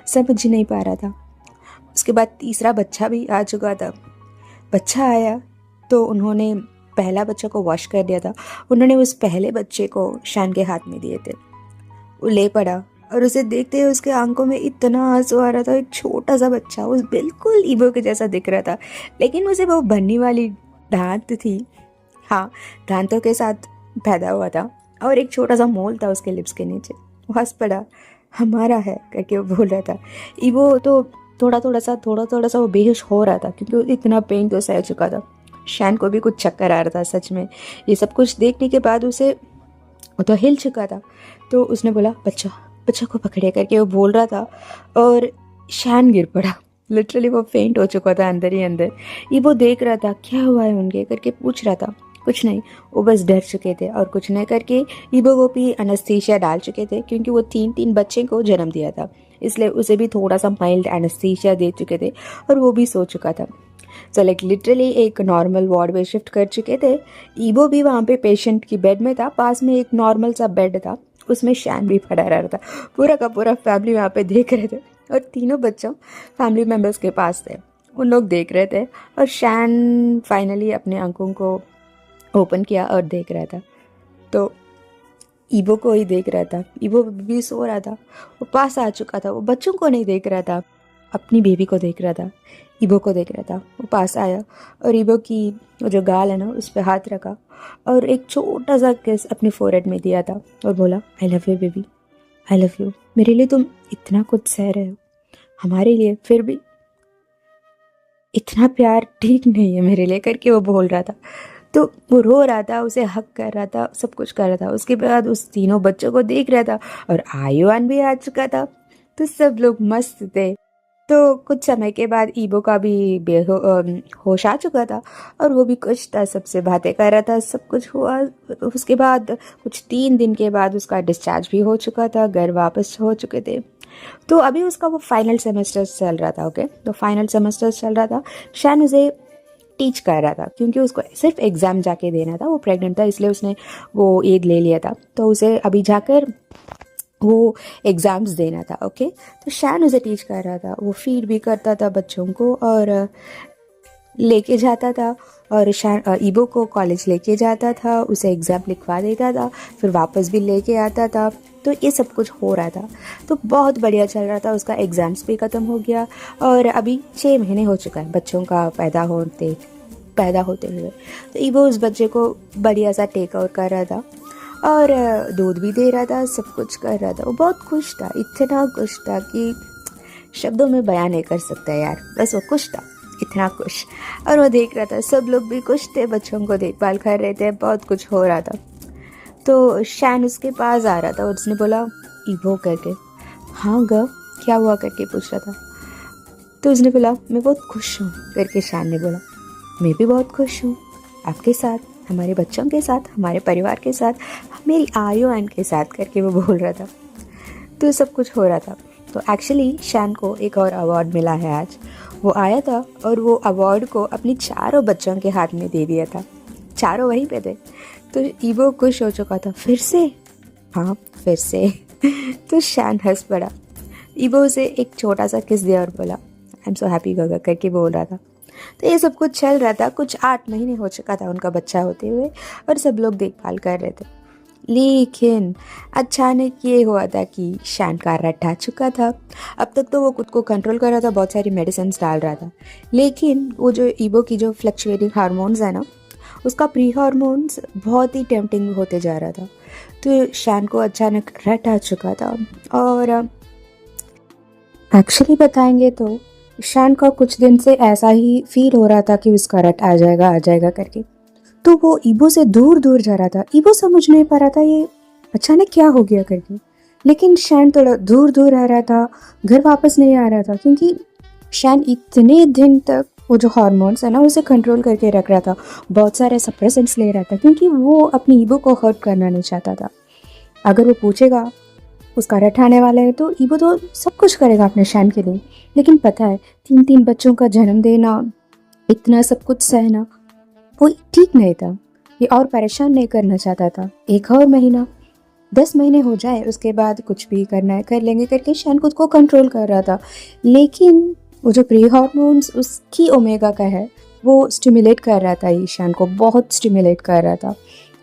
समझ नहीं पा रहा था। उसके बाद तीसरा बच्चा भी आ चुका था। बच्चा आया तो उन्होंने पहला बच्चा को वॉश कर दिया था। उन्होंने उस पहले बच्चे को शैन के हाथ में दिए थे। वो ले पड़ा और उसे देखते ही उसके आंखों में इतना आंसू आ रहा था। एक छोटा सा बच्चा, वो बिल्कुल ईबो के जैसा दिख रहा था, लेकिन उसे वो बनने वाली दांत थी, हाँ दांतों के साथ पैदा हुआ था, और एक छोटा सा मोल था उसके लिप्स के नीचे। वो हंस पड़ा, हमारा है करके वो बोल रहा था। ईबो तो थोड़ा थोड़ा सा वो बेहोश हो रहा था, क्योंकि इतना पेन तो सह चुका था। शैन को भी कुछ चक्कर आ रहा था सच में। ये सब कुछ देखने के बाद उसे, वो तो हिल चुका था, तो उसने बोला बच्चा को पकड़े करके वो बोल रहा था, और शैन गिर पड़ा। लिटरली वो फेंट हो चुका था अंदर ही अंदर। ये वो देख रहा था क्या हुआ है उनके करके पूछ रहा था। कुछ नहीं, वो बस डर चुके थे, और कुछ नहीं करके ईबो को भी एनेस्थीसिया डाल चुके थे, क्योंकि वो 3 बच्चे को जन्म दिया था, इसलिए उसे भी थोड़ा सा माइल्ड एनेस्थीसिया दे चुके थे, और वो भी सो चुका था। सो लाइक लिटरली एक नॉर्मल वार्ड में शिफ्ट कर चुके थे। ईबो भी वहाँ पे पेशेंट की बेड में था, पास में एक नॉर्मल सा बेड था, उसमें शैन भी पड़ा रहा था। पूरा का पूरा फैमिली वहाँ पे देख रहे थे, और तीनों बच्चों फैमिली मेम्बर्स के पास थे, उन लोग देख रहे थे। और शैन फाइनली अपने आंखों को ओपन किया और देख रहा था, तो ईबो को ही देख रहा था। ईबो भी सो रहा था, वो पास आ चुका था, वो बच्चों को नहीं देख रहा था, अपनी बेबी को देख रहा था, ईबो को देख रहा था। वो पास आया और ईबो की वो जो गाल है ना, उस पर हाथ रखा और एक छोटा सा किस अपने फोरहेड में दिया था, और बोला I love you baby, I love you. मेरे लिए तुम इतना कुछ सह रहे हो, हमारे लिए फिर भी इतना प्यार ठीक नहीं है मेरे लिए करके वो बोल रहा था। तो वो रो रहा था, उसे हक कर रहा था, सब कुछ कर रहा था। उसके बाद उस तीनों बच्चों को देख रहा था, और आयुआन भी आ चुका था, तो सब लोग मस्त थे। तो कुछ समय के बाद ईबो का भी होश आ चुका था, और वो भी कुछ था, सबसे बातें कर रहा था, सब कुछ हुआ। उसके बाद कुछ 3 दिन के बाद उसका डिस्चार्ज भी हो चुका था, घर वापस हो चुके थे। तो अभी उसका वो फाइनल सेमेस्टर चल रहा था। ओके, तो फाइनल सेमेस्टर चल रहा था। शैन उसे टीच कर रहा था, क्योंकि उसको सिर्फ एग्ज़ाम जाके देना था, वो प्रेग्नेंट था, इसलिए उसने वो एड ले लिया था, तो उसे अभी जाकर वो एग्ज़ाम्स देना था। ओके, तो शैन उसे टीच कर रहा था, वो फीड भी करता था बच्चों को और लेके जाता था, और ईबो को कॉलेज लेके जाता था, उसे एग्ज़ाम लिखवा देता था, फिर वापस भी लेके आता था। तो ये सब कुछ हो रहा था, तो बहुत बढ़िया चल रहा था। उसका एग्ज़ाम्स भी ख़त्म हो गया, और अभी 6 महीने हो चुका है बच्चों का पैदा होते हुए। तो ईबो उस बच्चे को बढ़िया सा टेक ओवर कर रहा था, और दूध भी दे रहा था, सब कुछ कर रहा था। वो बहुत खुश था, इतना खुश था कि शब्दों में बयान नहीं कर सकता यार, बस वो खुश था, इतना खुश। और वो देख रहा था, सब लोग भी खुश थे, बच्चों को देखभाल कर रहे थे, बहुत कुछ हो रहा था। तो शैन उसके पास आ रहा था और उसने बोला ईवो करके, हाँ ग क्या हुआ करके पूछ रहा था। तो उसने बोला मैं बहुत खुश हूँ करके। शैन ने बोला मैं भी बहुत खुश हूँ, आपके साथ, हमारे बच्चों के साथ, हमारे परिवार के साथ, मेरी आयोन के साथ करके वो बोल रहा था। तो सब कुछ हो रहा था। तो एक्चुअली शैन को एक और अवार्ड मिला है आज। वो आया था और वो अवार्ड को अपनी चारों बच्चों के हाथ में दे दिया था, चारों वहीं पे थे। तो ईवो खुश हो चुका था, फिर से, हाँ फिर से। तो शैन हंस पड़ा, ईवो उसे एक छोटा सा किस दिया और बोला आई एम सो हैप्पी गगा करके बोल रहा था। तो ये सब कुछ चल रहा था, कुछ 8 महीने हो चुका था उनका बच्चा होते हुए और सब लोग देखभाल कर रहे थे। लेकिन अचानक ये हुआ था कि शैन का रट आ चुका था। अब तक तो वो खुद को कंट्रोल कर रहा था, बहुत सारी मेडिसिन डाल रहा था, लेकिन वो जो ईवो की जो फ्लक्चुएटिंग हार्मोन्स है ना, उसका प्री हार्मोन्स बहुत ही टेम्पटिंग होते जा रहा था। तो शैन को अचानक रट आ चुका था। और एक्चुअली बताएंगे तो शैन का कुछ दिन से ऐसा ही फील हो रहा था कि उसका रट आ जाएगा करके। तो वो ईवो से दूर दूर जा रहा था। ईवो समझ नहीं पा रहा था ये अचानक क्या हो गया करके। लेकिन शैन थोड़ा दूर दूर रह रहा था, घर वापस नहीं आ रहा था, क्योंकि शैन इतने दिन तक वो जो हार्मोन्स है ना उसे कंट्रोल करके रख रहा था, बहुत सारे सप्रेसेंट्स ले रहा था, क्योंकि वो अपनी ईवो को हर्ट करना नहीं चाहता था। अगर वो पूछेगा उसका रट आने वाला है तो ईवो तो सब कुछ करेगा अपने शैन के लिए। लेकिन पता है 3 बच्चों का जन्म देना, इतना सब कुछ सहना, वो ठीक नहीं था। ये और परेशान नहीं करना चाहता था। 1 और महीना, 10 महीने हो जाए, उसके बाद कुछ भी करना है कर लेंगे करके शैन खुद को कंट्रोल कर रहा था। लेकिन वो जो प्री हार्मोन्स उसकी ओमेगा का है वो स्टिमुलेट कर रहा था, ईशान को बहुत स्टिमुलेट कर रहा था।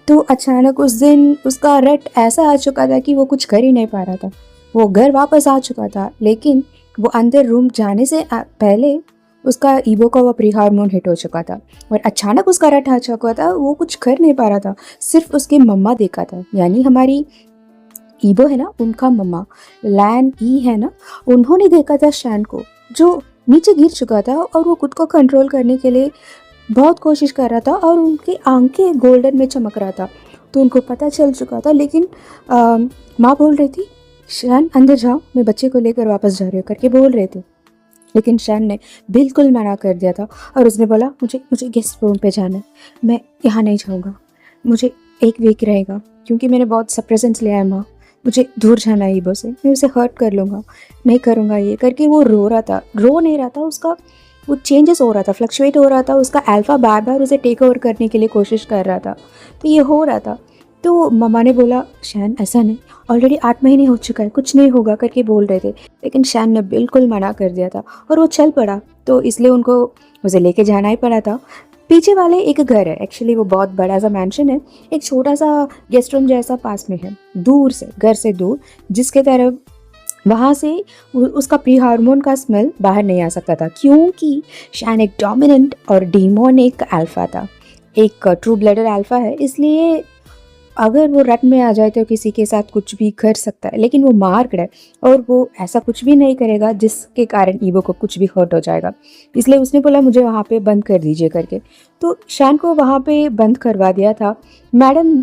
तो अचानक उस दिन उसका रट ऐसा आ चुका था कि वो कुछ कर ही नहीं पा रहा था। वो घर वापस आ चुका था, लेकिन वो अंदर रूम जाने से पहले उसका ईवो का वो प्री हार्मोन हिट हो चुका था और अचानक उसका रट आ चुका था। वो कुछ कर नहीं पा रहा था, सिर्फ उसकी मम्मा देखा था, यानी हमारी ईवो है ना, उनका मम्मा लैन ई है ना, उन्होंने देखा था शैन को जो नीचे गिर चुका था और वो खुद को कंट्रोल करने के लिए बहुत कोशिश कर रहा था और उनकी आंखें गोल्डन में चमक रहा था। तो उनको पता चल चुका था, लेकिन माँ बोल रही थी शैन अंदर जाओ, मैं बच्चे को लेकर वापस जा रही हूँ करके बोल रहे थे। लेकिन शैन ने बिल्कुल मना कर दिया था और उसने बोला मुझे गेस्ट रूम पे जाना है, मैं यहाँ नहीं जाऊँगा, मुझे 1 वीक रहेगा, क्योंकि मैंने बहुत सप्रेसेंट्स लिया है माँ, मुझे दूर जाना है ईवो से, मैं उसे हर्ट कर लूँगा, नहीं करूँगा ये करके। वो रो रहा था, रो नहीं रहा था, उसका वो चेंजेस हो रहा था, फ्लक्चुएट हो रहा था, उसका अल्फ़ा बार बार उसे टेक ओवर करने के लिए कोशिश कर रहा था। तो ये हो रहा था। तो मम्मा ने बोला शैन ऐसा नहीं, ऑलरेडी 8 महीने हो चुका है, कुछ नहीं होगा करके बोल रहे थे, लेकिन शैन ने बिल्कुल मना कर दिया था और वो चल पड़ा। तो इसलिए उनको उसे लेके जाना ही पड़ा था। पीछे वाले एक घर है, एक्चुअली वो बहुत बड़ा सा मैंशन है, एक छोटा सा गेस्ट रूम जैसा पास में है, दूर से, घर से दूर, जिसके तरफ वहाँ से उसका प्री हार्मोन का स्मेल बाहर नहीं आ सकता था, क्योंकि शैन एक डोमिनेंट और डीमोनिक अल्फा था, एक ट्रू ब्लडेड अल्फा है। इसलिए अगर वो रट में आ जाए तो किसी के साथ कुछ भी कर सकता है, लेकिन वो मार्क्ड है और वो ऐसा कुछ भी नहीं करेगा जिसके कारण ईवो को कुछ भी हर्ट हो जाएगा। इसलिए उसने बोला मुझे वहाँ पे बंद कर दीजिए करके। तो शैन को वहाँ पे बंद करवा दिया था। मैडम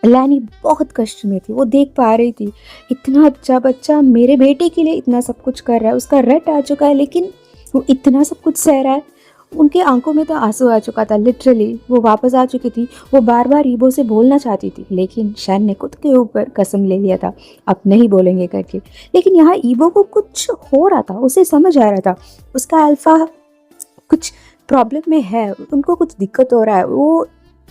लैनी बहुत कष्ट में थी, वो देख पा रही थी इतना अच्छा बच्चा मेरे बेटे के लिए इतना सब कुछ कर रहा है, उसका रट आ चुका है, लेकिन वो इतना सब कुछ सह रहा है। उनके आंखों में तो आंसू आ चुका था, लिटरली वो वापस आ चुकी थी। वो बार बार ईवो से बोलना चाहती थी, लेकिन शैन ने खुद के ऊपर कसम ले लिया था अब नहीं बोलेंगे करके। लेकिन यहाँ ईवो को कुछ हो रहा था, उसे समझ आ रहा था उसका अल्फा कुछ प्रॉब्लम में है, उनको कुछ दिक्कत हो रहा है, वो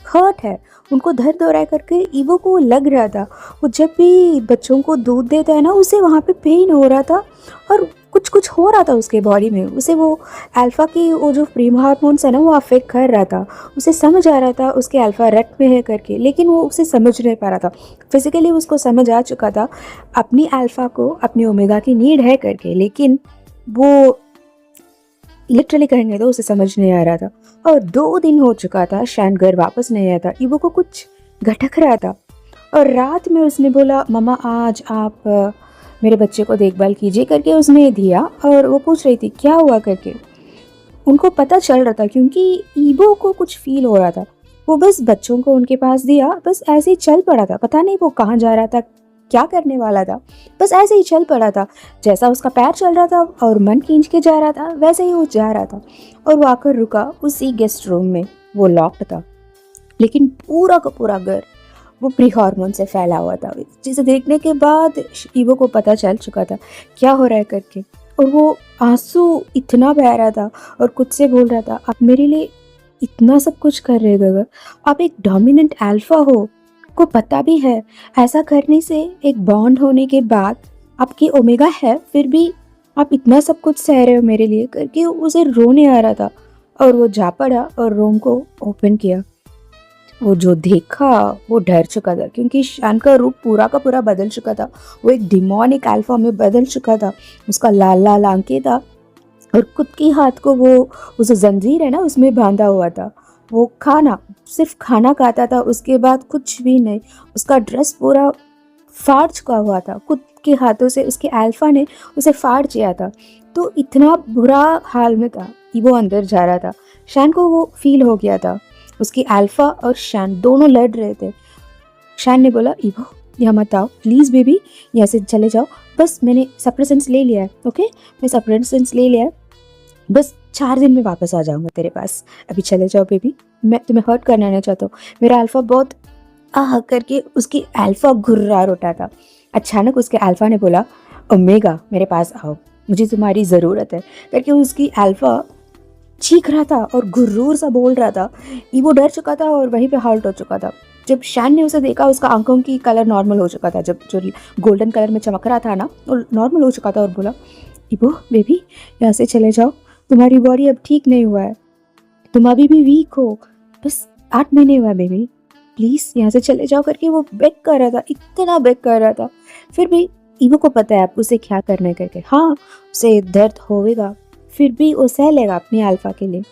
हर्ट है, उनको दर्द हो रहा है करके ईवो को लग रहा था। वो जब भी बच्चों को दूध देता है ना, उसे वहाँ पे पेन हो रहा था और कुछ कुछ हो रहा था उसके बॉडी में, उसे वो अल्फ़ा की वो जो प्री हार्मोन्स है ना वो अफेक्ट कर रहा था। उसे समझ आ रहा था उसके अल्फ़ा रट में है करके, लेकिन वो उसे समझ नहीं पा रहा था। फिजिकली उसको समझ आ चुका था अपनी अल्फ़ा को अपनी ओमेगा की नीड है करके, लेकिन वो लिटरली कहेंगे तो उसे समझ नहीं आ रहा था। और 2 दिन हो चुका था, शैन घर वापस नहीं आया था, ईवो को कुछ घटक रहा था और रात में उसने बोला मम्मा आज आप मेरे बच्चे को देखभाल कीजिए करके उसने दिया। और वो पूछ रही थी क्या हुआ करके। उनको पता चल रहा था क्योंकि ईबो को कुछ फील हो रहा था। वो बस बच्चों को उनके पास दिया, बस ऐसे ही चल पड़ा था। पता नहीं वो कहाँ जा रहा था, क्या करने वाला था, बस ऐसे ही चल पड़ा था। जैसा उसका पैर चल रहा था और मन खींच के जा रहा था वैसे ही वो जा रहा था। और वो आकर रुका उसी गेस्ट रूम में। वो लॉक्ड था, लेकिन पूरा का पूरा घर वो प्री हार्मोन से फैला हुआ था। जिसे देखने के बाद ईवो को पता चल चुका था क्या हो रहा है करके। और वो आंसू इतना बह रहा था और खुद से बोल रहा था आप मेरे लिए इतना सब कुछ कर रहे गगर, आप एक डोमिनेंट अल्फा हो, को पता भी है ऐसा करने से एक बॉन्ड होने के बाद आपकी ओमेगा है, फिर भी आप इतना सब कुछ सह रहे हो मेरे लिए करके। उसे रोने आ रहा था और वो जा पड़ा और रूम को ओपन किया। वो जो देखा वो डर चुका था क्योंकि शान का रूप पूरा का पूरा बदल चुका था। वो एक डिमोनिक अल्फा में बदल चुका था। उसका लाल लाल आंखें था और खुद के हाथ को वो जो जंजीर है ना उसमें बांधा हुआ था। वो सिर्फ खाना खाता था, उसके बाद कुछ भी नहीं। उसका ड्रेस पूरा फाड़ चुका हुआ था, खुद के हाथों से उसके अल्फा ने उसे फाड़ दिया था। तो इतना बुरा हाल में था कि वो अंदर जा रहा था। शान को वो फील हो गया था। उसकी अल्फा और शान दोनों लड़ रहे थे। शान ने बोला ईवो यहाँ मत आओ प्लीज़ बेबी, यहाँ से चले जाओ। बस मैंने सप्रेसेंस ले लिया है, ओके मैं सप्रेसेंस ले लिया है, बस 4 दिन में वापस आ जाऊँगा तेरे पास, अभी चले जाओ बेबी, मैं तुम्हें हर्ट करना नहीं चाहता हूँ। मेरा अल्फा बहुत आह करके उसकी अल्फा घुर्रार उठा था। अचानक उसके अल्फा ने बोला ओमेगा मेरे पास आओ, मुझे तुम्हारी ज़रूरत है करके उसकी अल्फा चीख रहा था और गुर्रूर सा बोल रहा था। ईवो डर चुका था और वहीं पे हॉल्ट हो चुका था। जब शैन ने उसे देखा उसका आंखों की कलर नॉर्मल हो चुका था, जब जो गोल्डन कलर में चमक रहा था ना वो नॉर्मल हो चुका था। और बोला ईवो बेबी यहाँ से चले जाओ, तुम्हारी बॉडी अब ठीक नहीं हुआ है, तुम अभी भी वीक हो, बस 8 महीने हुआ है बेबी, प्लीज़ यहाँ से चले जाओ करके वो बेग कर रहा था, इतना बेग कर रहा था। फिर भी ईवो को पता है आप उसे क्या करने करके। हाँ उसे दर्द होगा, फिर भी वो सह लेगा अपनी अल्फा के लिए।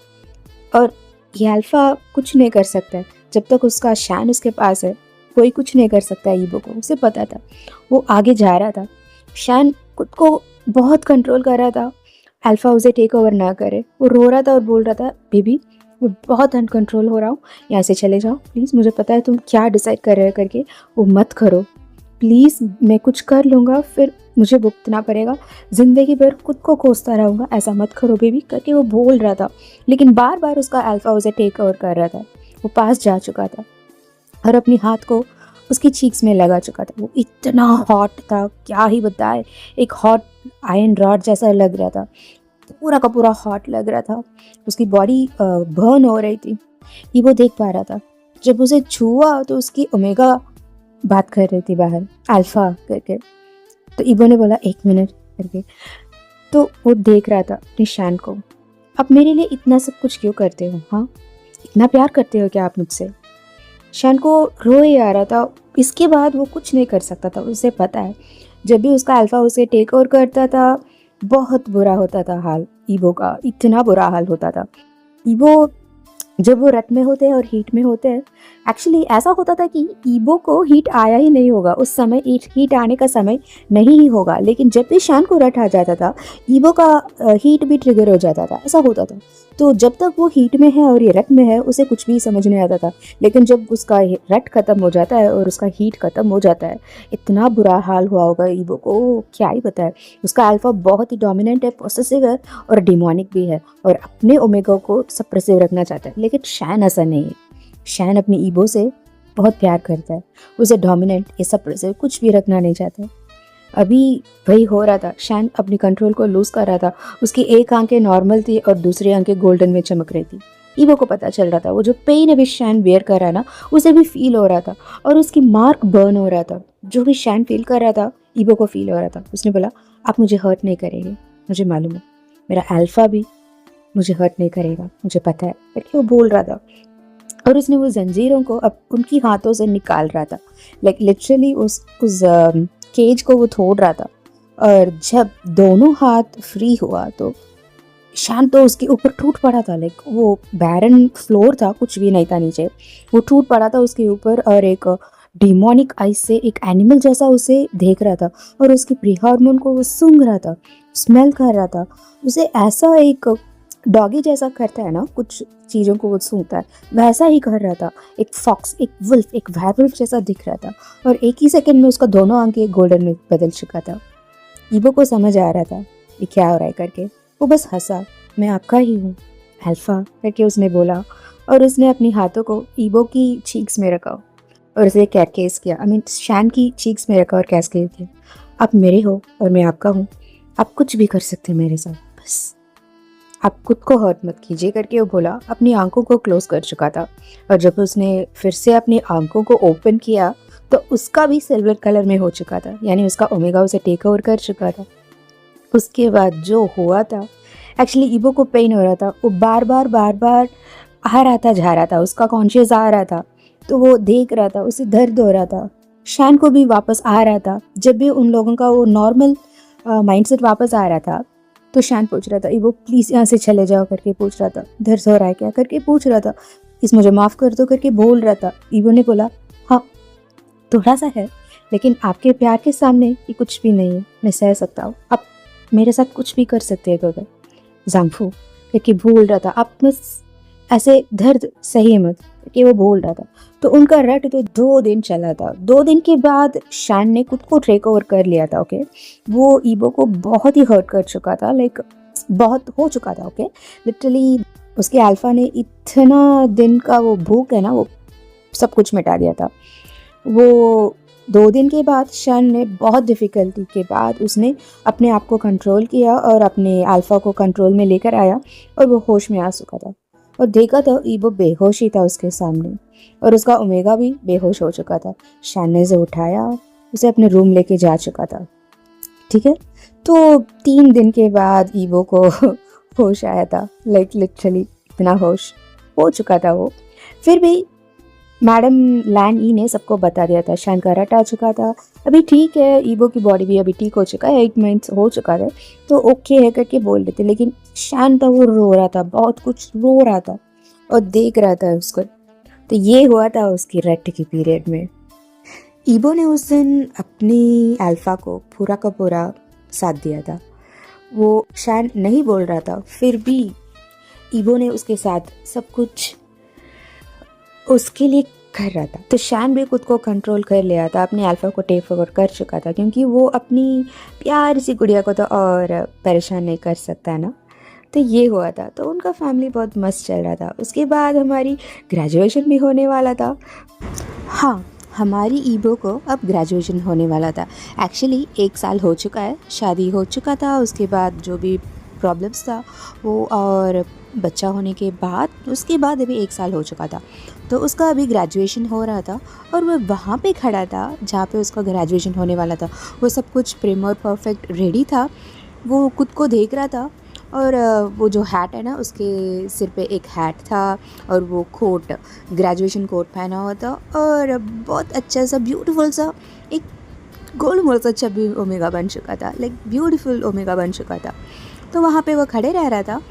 और ये अल्फा कुछ नहीं कर सकता है जब तक उसका शान उसके पास है, कोई कुछ नहीं कर सकता है ईवो को, उसे पता था। वो आगे जा रहा था, शान खुद को बहुत कंट्रोल कर रहा था अल्फा उसे टेक ओवर ना करे। वो रो रहा था और बोल रहा था बेबी मैं बहुत अनकंट्रोल हो रहा हूँ, यहाँ से चले जाओ प्लीज़, मुझे पता है तुम क्या डिसाइड कर रहे हो करके, वो मत करो प्लीज़, मैं कुछ कर लूँगा फिर मुझे भुगतना पड़ेगा, ज़िंदगी भर खुद को कोसता रहूँगा, ऐसा मत करो बेबी करके वो बोल रहा था। लेकिन बार बार उसका अल्फा उसे टेक ओवर कर रहा था। वो पास जा चुका था और अपनी हाथ को उसकी चीक्स में लगा चुका था। वो इतना हॉट था क्या ही बताए, एक हॉट आयरन रॉड जैसा लग रहा था, पूरा का पूरा हॉट लग रहा था। उसकी बॉडी बर्न हो रही थी। ये वो देख पा रहा था। जब उसे छुआ तो उसकी ओमेगा बात कर रही थी बाहर अल्फा करके। तो ईबो ने बोला 1 मिनट करके। तो वो देख रहा था अपनी शान को, आप मेरे लिए इतना सब कुछ क्यों करते हो, हाँ इतना प्यार करते हो क्या आप मुझसे। शान को रोए आ रहा था। इसके बाद वो कुछ नहीं कर सकता था, उसे पता है जब भी उसका अल्फा उसे टेक ओवर करता था बहुत बुरा होता था हाल, ईबो का इतना बुरा हाल होता था। ईबो जब वो रट में होते हैं और हीट में होते हैं, एक्चुअली ऐसा होता था कि ईबो को हीट आया ही नहीं होगा उस समय, हीट आने का समय नहीं ही होगा। लेकिन जब भी शान को रट आ जाता था ईबो का हीट भी ट्रिगर हो जाता था, ऐसा होता था। तो जब तक वो हीट में है और ये रट में है उसे कुछ भी समझ नहीं आता था। लेकिन जब उसका रट खत्म हो जाता है और उसका हीट खत्म हो जाता है, इतना बुरा हाल हुआ होगा ईबो को क्या ही बताए। उसका अल्फा बहुत ही डोमिनेंट है, पॉसेसिव है और डिमोनिक भी है और अपने ओमेगा को सप्रेसिव रखना चाहता है। लेकिन शैन ऐसा नहीं है। शैन अपनी ईबो से बहुत प्यार करता है, उसे डोमिनेंट ये सप्रेसिव कुछ भी रखना नहीं चाहता। अभी वही हो रहा था, शैन अपनी कंट्रोल को लूज कर रहा था। उसकी एक आंखें नॉर्मल थी और दूसरी आंखें गोल्डन में चमक रही थी। ईबो को पता चल रहा था वो जो पेन अभी शैन बेयर कर रहा है ना उसे भी फील हो रहा था और उसकी मार्क बर्न हो रहा था। जो भी शैन फील कर रहा था ईबो को फील हो रहा था। उसने बोला आप मुझे हर्ट नहीं करेंगे, मुझे मालूम है, मेरा अल्फा भी मुझे हर्ट नहीं करेगा, मुझे पता है करके वो बोल रहा था। और उसने वो जंजीरों को अब उनकी हाथों से निकाल रहा था, लाइक लिटरली उस केज को वो तोड़ रहा था। और जब दोनों हाथ फ्री हुआ तो शान तो उसके ऊपर टूट पड़ा था। लाइक वो बैरन फ्लोर था, कुछ भी नहीं था नीचे, वो टूट पड़ा था उसके ऊपर और एक डिमोनिक आइज से एक एनिमल जैसा उसे देख रहा था और उसके प्री हार्मोन को वो सूंघ रहा था, स्मेल कर रहा था। उसे ऐसा एक डॉगी जैसा करता है ना, कुछ चीज़ों को वो सूंघता है, वैसा ही कर रहा था। एक फॉक्स, एक वुल्फ, एक वेयरवुल्फ जैसा दिख रहा था और एक ही सेकंड में उसका दोनों आंखें गोल्डन में बदल चुका था। ईबो को समझ आ रहा था ये क्या हो रहा है करके। वो बस हंसा, मैं आपका ही हूँ अल्फा करके उसने बोला और उसने अपनी हाथों को ईबो की चीक्स में रखा और उसे कैटकेस किया। शैन की चीक्स में रखा और कैसकेस किया। आप मेरे हो और मैं आपका हूँ, आप कुछ भी कर सकते हैं मेरे साथ, बस आप खुद को हर्ट मत कीजिए करके वो बोला। अपनी आंखों को क्लोज कर चुका था और जब उसने फिर से अपनी आंखों को ओपन किया तो उसका भी सिल्वर कलर में हो चुका था, यानी उसका ओमेगा उसे टेक ओवर कर चुका था। उसके बाद जो हुआ था, एक्चुअली ईबो को पेन हो रहा था, वो बार बार आ रहा था जा रहा था, उसका कॉन्शियस आ रहा था तो वो देख रहा था, उसे दर्द हो रहा था। शैन को भी वापस आ रहा था। जब भी उन लोगों का वो नॉर्मल माइंडसेट वापस आ रहा था तो शैन पूछ रहा था ईबो प्लीज़ यहाँ से चले जाओ करके पूछ रहा था, दर्द हो रहा है क्या करके पूछ रहा था, इस मुझे माफ़ कर दो करके बोल रहा था। ईबो ने बोला हाँ थोड़ा सा है, लेकिन आपके प्यार के सामने ये कुछ भी नहीं है, मैं सह सकता हूँ, आप मेरे साथ कुछ भी कर सकते हैं गोगर जांगफू करके बोल रहा था। आप बस ऐसे दर्द सही मत कि वो बोल रहा था। तो उनका रट तो 2 दिन चला था। 2 दिन के बाद शैन ने खुद को टेक ओवर कर लिया था। ओके, वो ईबो को बहुत ही हर्ट कर चुका था, लाइक बहुत हो चुका था। ओके, लिटरली उसके अल्फा ने इतना दिन का वो भूख है ना, वो सब कुछ मिटा दिया था। वो 2 दिन के बाद शैन ने बहुत डिफ़िकल्टी के बाद उसने अपने आप को कंट्रोल किया और अपने अल्फा को कंट्रोल में लेकर आया और वो होश में आ चुका था। और देखा तो ईबो बेहोश ही था उसके सामने और उसका ओमेगा भी बेहोश हो चुका था। शैन ने उसे उठाया, उसे अपने रूम लेके जा चुका था। ठीक है, तो 3 दिन के बाद ईबो को होश आया था, लाइक लिटरली इतना होश हो चुका था वो। फिर भी मैडम लैन ई ने सबको बता दिया था, शैन का रट आ चुका था, अभी ठीक है, ईबो की बॉडी भी अभी ठीक हो चुका है, 8 मंथ्स हो चुका है तो ओके है करके बोल रहे थे। लेकिन शैन था वो रो रहा था, बहुत कुछ रो रहा था और देख रहा था उसको। तो ये हुआ था उसकी रट की पीरियड में। ईबो ने उस दिन अपनी अल्फा को पूरा का पूरा साथ दिया था। वो शैन नहीं बोल रहा था, फिर भी ईबो ने उसके साथ सब कुछ उसके लिए कर रहा था। तो शैन भी खुद को कंट्रोल कर लिया था, अपने अल्फा को टेक ओवर कर चुका था, क्योंकि वो अपनी प्यारी सी गुड़िया को तो और परेशान नहीं कर सकता है ना। तो ये हुआ था। तो उनका फैमिली बहुत मस्त चल रहा था। उसके बाद हमारी ग्रेजुएशन भी होने वाला था। हाँ, हमारी ईबो को अब ग्रेजुएशन होने वाला था। एक्चुअली 1 साल हो चुका है, शादी हो चुका था, उसके बाद जो भी प्रॉब्लम्स था वो, और बच्चा होने के बाद उसके बाद अभी 1 साल हो चुका था। तो उसका अभी ग्रेजुएशन हो रहा था और वह वहाँ पे खड़ा था जहाँ पे उसका ग्रेजुएशन होने वाला था। वो सब कुछ प्रिम और परफेक्ट रेडी था। वो खुद को देख रहा था और वो जो हैट है ना, उसके सिर पे एक हैट था और वो कोट, ग्रेजुएशन कोट पहना हुआ था और बहुत अच्छा सा ब्यूटीफुल सा एक गोलमोल सा छवि ओमेगा बन चुका था, लाइक ब्यूटीफुल ओमेगा बन चुका था। तो वहाँ पे वो खड़े रह रहा था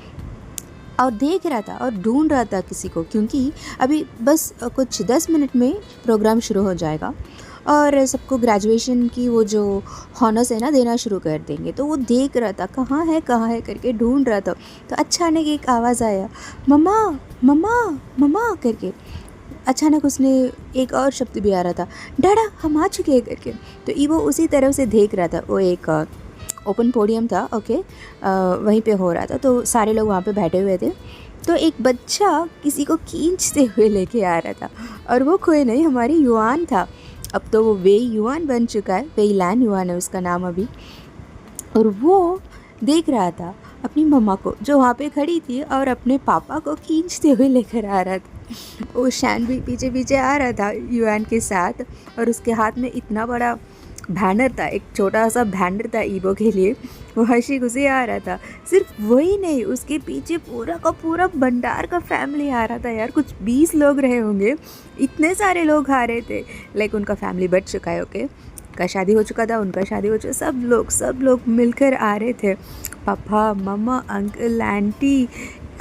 और देख रहा था और ढूंढ रहा था किसी को, क्योंकि अभी बस कुछ 10 मिनट में प्रोग्राम शुरू हो जाएगा और सबको ग्रेजुएशन की वो जो हॉनर्स है ना देना शुरू कर देंगे। तो वो देख रहा था कहाँ है करके ढूंढ रहा था। तो अचानक एक आवाज़ आया, मम्मा मम्मा मम्मा करके। अचानक उसने एक और शब्द भी आ रहा था, डाडा हम आ चुके हैं करके। तो ईवो उसी तरह से देख रहा था। वो एक ओपन पोडियम था, ओके, वहीं पे हो रहा था। तो सारे लोग वहाँ पे बैठे हुए थे। तो एक बच्चा किसी को खींचते हुए लेके आ रहा था और वो कोई नहीं, हमारी युआन था। अब तो वो वेई युआन बन चुका है, वेई लैन युआन है उसका नाम अभी। और वो देख रहा था अपनी मम्मा को जो वहाँ पे खड़ी थी और अपने पापा को खींचते हुए लेकर आ रहा था। वो शैन भी पीछे पीछे आ रहा था युआन के साथ और उसके हाथ में इतना बड़ा बैनर था, एक छोटा सा बैनर था ईबो के लिए। वो हंसी खुशी आ रहा था। सिर्फ वही नहीं, उसके पीछे पूरा का पूरा भंडार का फैमिली आ रहा था यार, कुछ 20 लोग रहे होंगे, इतने सारे लोग आ रहे थे। लाइक उनका फैमिली बढ़ चुका है, ओके, का शादी हो चुका था, उनका शादी हो चुका, सब लोग मिलकर आ रहे थे। पापा मम्मा अंकल आंटी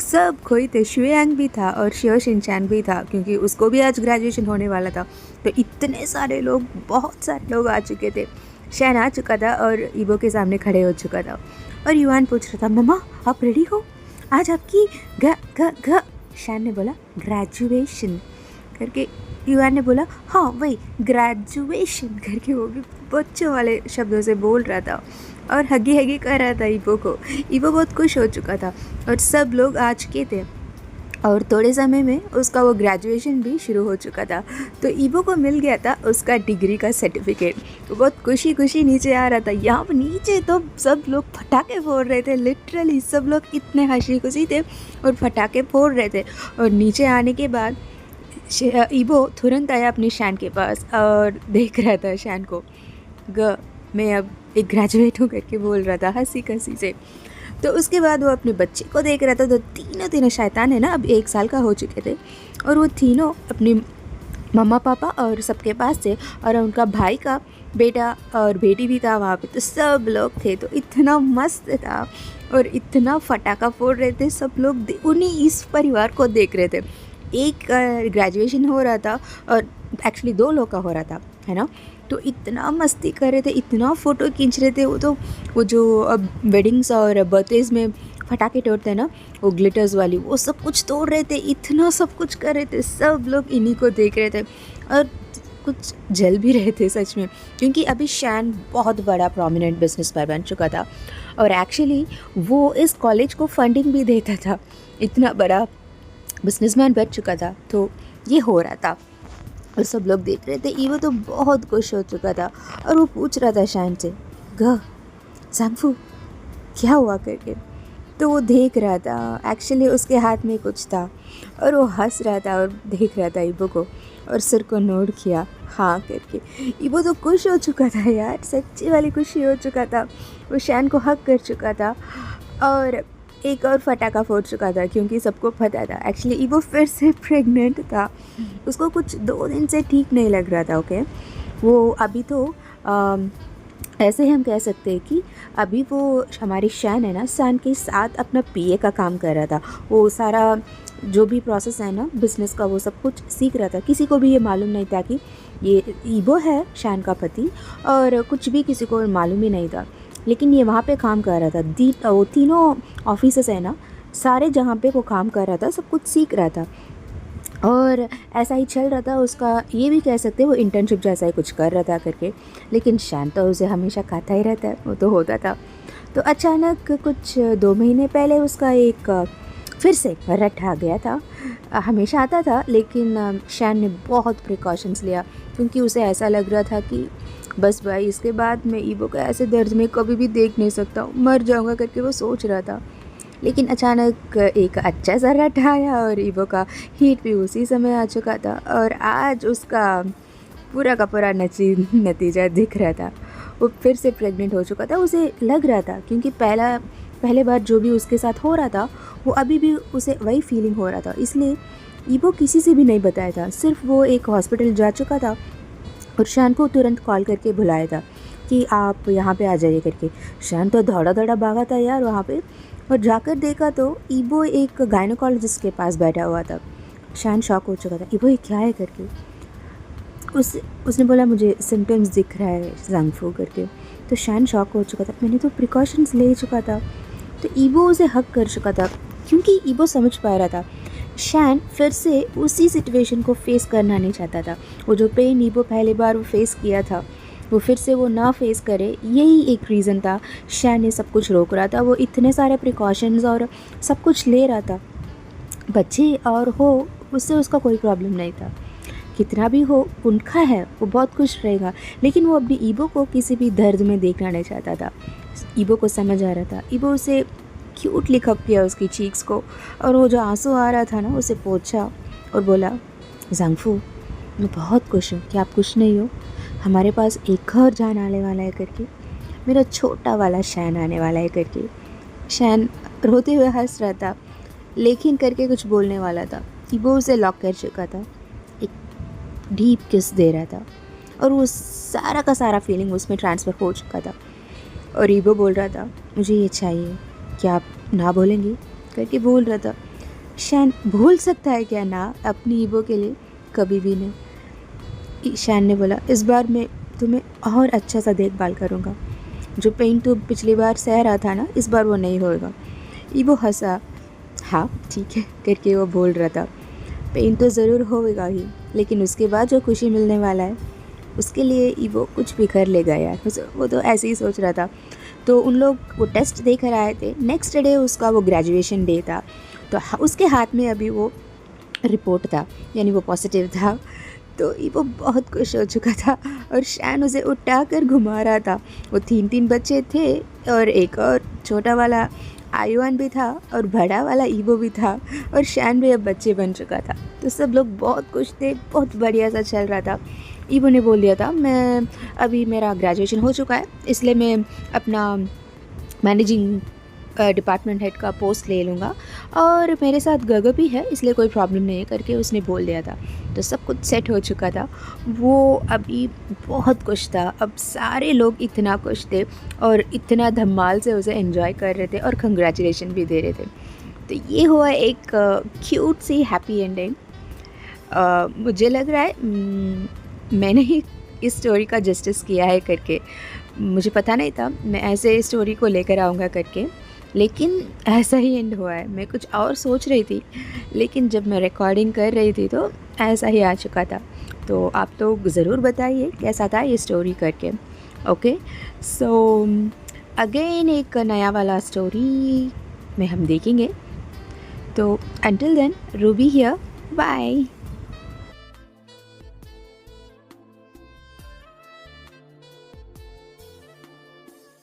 सब कोई थे। शुयांग भी था और शियो शिनचैन भी था, क्योंकि उसको भी आज ग्रेजुएशन होने वाला था। तो इतने सारे लोग, बहुत सारे लोग आ चुके थे। शैन आ चुका था और ईबो के सामने खड़े हो चुका था और युआन पूछ रहा था, मम्मा आप रेडी हो? आज आपकी ग ग ग शैन ने बोला ग्रेजुएशन करके। युआन ने बोला हाँ वही ग्रेजुएशन करके। वो भी बच्चों वाले शब्दों से बोल रहा था और हगी हगी कर रहा था ईबो को। ईबो बहुत खुश हो चुका था और सब लोग आ चुके थे और थोड़े समय में उसका वो ग्रेजुएशन भी शुरू हो चुका था। तो ईबो को मिल गया था उसका डिग्री का सर्टिफिकेट। तो बहुत खुशी खुशी नीचे आ रहा था। यहाँ पर नीचे तो सब लोग पटाखे फोड़ रहे थे, लिटरली सब लोग इतने हंसी खुशी थे और पटाखे फोड़ रहे थे। और नीचे आने के बाद ईबो तुरंत आया अपनी शैन के पास और देख रहा था शैन को। मैं अब एक ग्रेजुएट हूँ करके बोल रहा था हंसी खुशी से। तो उसके बाद वो अपने बच्चे को देख रहा था। तो तीनों शैतान है ना, अब 1 साल का हो चुके थे और वो तीनों अपने मम्मा पापा और सबके पास थे और उनका भाई का बेटा और बेटी भी था वहाँ पे। तो सब लोग थे। तो इतना मस्त था और इतना फटाका फोड़ रहे थे सब लोग। उन्हीं इस परिवार को देख रहे थे। एक ग्रेजुएशन हो रहा था और एक्चुअली 2 लोग का हो रहा था, है ना। तो इतना मस्ती कर रहे थे, इतना फ़ोटो खींच रहे थे। वो जो अब वेडिंग्स और बर्थडेज़ में पटाखे तोड़ते हैं ना, वो ग्लिटर्स वाली, वो सब कुछ तोड़ रहे थे। इतना सब कुछ कर रहे थे। सब लोग इन्हीं को देख रहे थे और कुछ जल भी रहे थे सच में, क्योंकि अभी शैन बहुत बड़ा प्रोमिनेंट बिजनेसमैन बन चुका था और एक्चुअली वो इस कॉलेज को फंडिंग भी देता था। इतना बड़ा बिजनेसमैन बन चुका था। तो ये हो रहा था और सब लोग देख रहे थे। ईवो तो बहुत खुश हो चुका था और वो पूछ रहा था शैन से, ज़ांगफू क्या हुआ करके। तो वो देख रहा था, एक्चुअली उसके हाथ में कुछ था और वो हंस रहा था और देख रहा था ईबो को और सिर को नोड किया हाँ करके। ईबो तो खुश हो चुका था यार, सच्ची वाली खुशी हो चुका था। वो शैन को हक कर चुका था और एक और फटाका फोड़ चुका था, क्योंकि सबको पता था एक्चुअली ईबो फिर से प्रेग्नेंट था। उसको कुछ 2 दिन से ठीक नहीं लग रहा था। ओके, वो अभी तो ऐसे हम कह सकते हैं कि अभी वो हमारी शैन है ना, शैन के साथ अपना पीए का काम कर रहा था। वो सारा जो भी प्रोसेस है ना बिज़नेस का, वो सब कुछ सीख रहा था। किसी को भी ये मालूम नहीं था कि ये ईबो है शैन का पति, और कुछ भी किसी को मालूम ही नहीं था। लेकिन ये वहाँ पे काम कर रहा था। वो तीनों ऑफिसेस है ना, सारे जहाँ पे वो काम कर रहा था सब कुछ सीख रहा था और ऐसा ही चल रहा था उसका। ये भी कह सकते हैं वो इंटर्नशिप जैसा ही कुछ कर रहा था करके। लेकिन शैन तो उसे हमेशा खाता ही रहता है, वो तो होता था। तो अचानक कुछ 2 महीने पहले उसका एक फिर से रट आ गया था। हमेशा आता था, लेकिन शैन ने बहुत प्रिकॉशंस लिया, क्योंकि उसे ऐसा लग रहा था कि बस भाई इसके बाद मैं ईबो को ऐसे दर्द में कभी भी देख नहीं सकता, मर जाऊंगा करके वो सोच रहा था। लेकिन अचानक एक अच्छा सा रट आया और ईबो का हीट भी उसी समय आ चुका था और आज उसका पूरा का पूरा नतीजा दिख रहा था। वो फिर से प्रेग्नेंट हो चुका था। उसे लग रहा था, क्योंकि पहले बार जो भी उसके साथ हो रहा था वो अभी भी उसे वही फीलिंग हो रहा था। इसलिए ईबो किसी से भी नहीं बताया था। सिर्फ वो एक हॉस्पिटल जा चुका था और शैन को तुरंत कॉल करके बुलाया था कि आप यहाँ पे आ जाइए करके। शैन तो दौड़ा दौड़ा भागा था यार वहाँ पे, और जाकर देखा तो ईबो एक गायनोकोलॉजिस्ट के पास बैठा हुआ था। शैन शॉक हो चुका था, ईबो ये क्या है करके। उसने बोला मुझे सिम्टम्स दिख रहा है ज़ांगफू करके। तो शैन शॉक हो चुका था, मैंने तो प्रिकॉशंस ले चुका था। तो ईबो उसे हक कर चुका था, क्योंकि ईबो समझ पा रहा था शैन फिर से उसी सिचुएशन को फेस करना नहीं चाहता था। वो जो पेन ईबो पहले बार वो फेस किया था, वो फिर से वो ना फेस करे, यही एक रीज़न था। शैन ने सब कुछ रोक रहा था। वो इतने सारे प्रिकॉशंस और सब कुछ ले रहा था। बच्चे और हो उससे उसका कोई प्रॉब्लम नहीं था, कितना भी हो उनका है, वो बहुत खुश रहेगा। लेकिन वो अपनी ईबो को किसी भी दर्द में देखना नहीं चाहता था। ईबो को समझ आ रहा था। ईबो उसे क्यूटली खप किया उसकी चीक्स को, और वो जो आंसू आ रहा था ना उसे पोंछा और बोला, ज़ांगफू मैं बहुत खुश हूँ कि आप खुश नहीं हो। हमारे पास एक घर जान आने वाला है करके, मेरा छोटा वाला शैन आने वाला है करके। शैन रोते हुए हंस रहा था, लेकिन करके कुछ बोलने वाला था। ईबो उसे लॉक कर चुका था, एक डीप किस दे रहा था और वो सारा का सारा फीलिंग उसमें ट्रांसफ़र हो चुका था। और ईबो बोल रहा था, मुझे ये चाहिए, क्या आप ना बोलेंगी करके बोल रहा था। शैन भूल सकता है क्या ना अपनी ईवो के लिए? कभी भी नहीं। शैन ने बोला, इस बार मैं तुम्हें और अच्छा सा देखभाल करूँगा। जो पेन तो पिछली बार सह रहा था ना, इस बार वो नहीं होएगा। ईवो हंसा। हाँ ठीक है करके वो बोल रहा था। पेन तो ज़रूर होएगा ही, लेकिन उसके बाद जो खुशी मिलने वाला है उसके लिए ईवो कुछ भी कर लेगा यार। वो तो ऐसे ही सोच रहा था। तो उन लोग वो टेस्ट देकर आए थे। नेक्स्ट डे उसका वो ग्रेजुएशन डे था, तो उसके हाथ में अभी वो रिपोर्ट था, यानी वो पॉजिटिव था। तो वो बहुत खुश हो चुका था और शैन उसे उठा कर घुमा रहा था। वो 3 बच्चे थे और एक और छोटा वाला आयुआन भी था और बड़ा वाला ईवो भी था और शैन भी अब बच्चे बन चुका था। तो सब लोग बहुत खुश थे, बहुत बढ़िया सा चल रहा था। ईवो ने बोल दिया था, मैं अभी मेरा ग्रेजुएशन हो चुका है, इसलिए मैं अपना मैनेजिंग डिपार्टमेंट हेड का पोस्ट ले लूँगा और मेरे साथ गगो भी है, इसलिए कोई प्रॉब्लम नहीं है करके उसने बोल दिया था। तो सब कुछ सेट हो चुका था। वो अभी बहुत खुश था। अब सारे लोग इतना खुश थे और इतना धमाल से उसे एंजॉय कर रहे थे और कंग्रेचुलेशन भी दे रहे थे। तो ये हुआ एक क्यूट सी हैप्पी एंडिंग। मुझे लग रहा है मैंने ही इस स्टोरी का जस्टिस किया है करके। मुझे पता नहीं था मैं ऐसे स्टोरी को लेकर आऊँगा करके, लेकिन ऐसा ही एंड हुआ है। मैं कुछ और सोच रही थी, लेकिन जब मैं रिकॉर्डिंग कर रही थी तो ऐसा ही आ चुका था। तो आप लोग ज़रूर बताइए कैसा था ये स्टोरी करके। ओके, सो अगेन एक नया वाला स्टोरी में हम देखेंगे। तो until then, Ruby here, bye.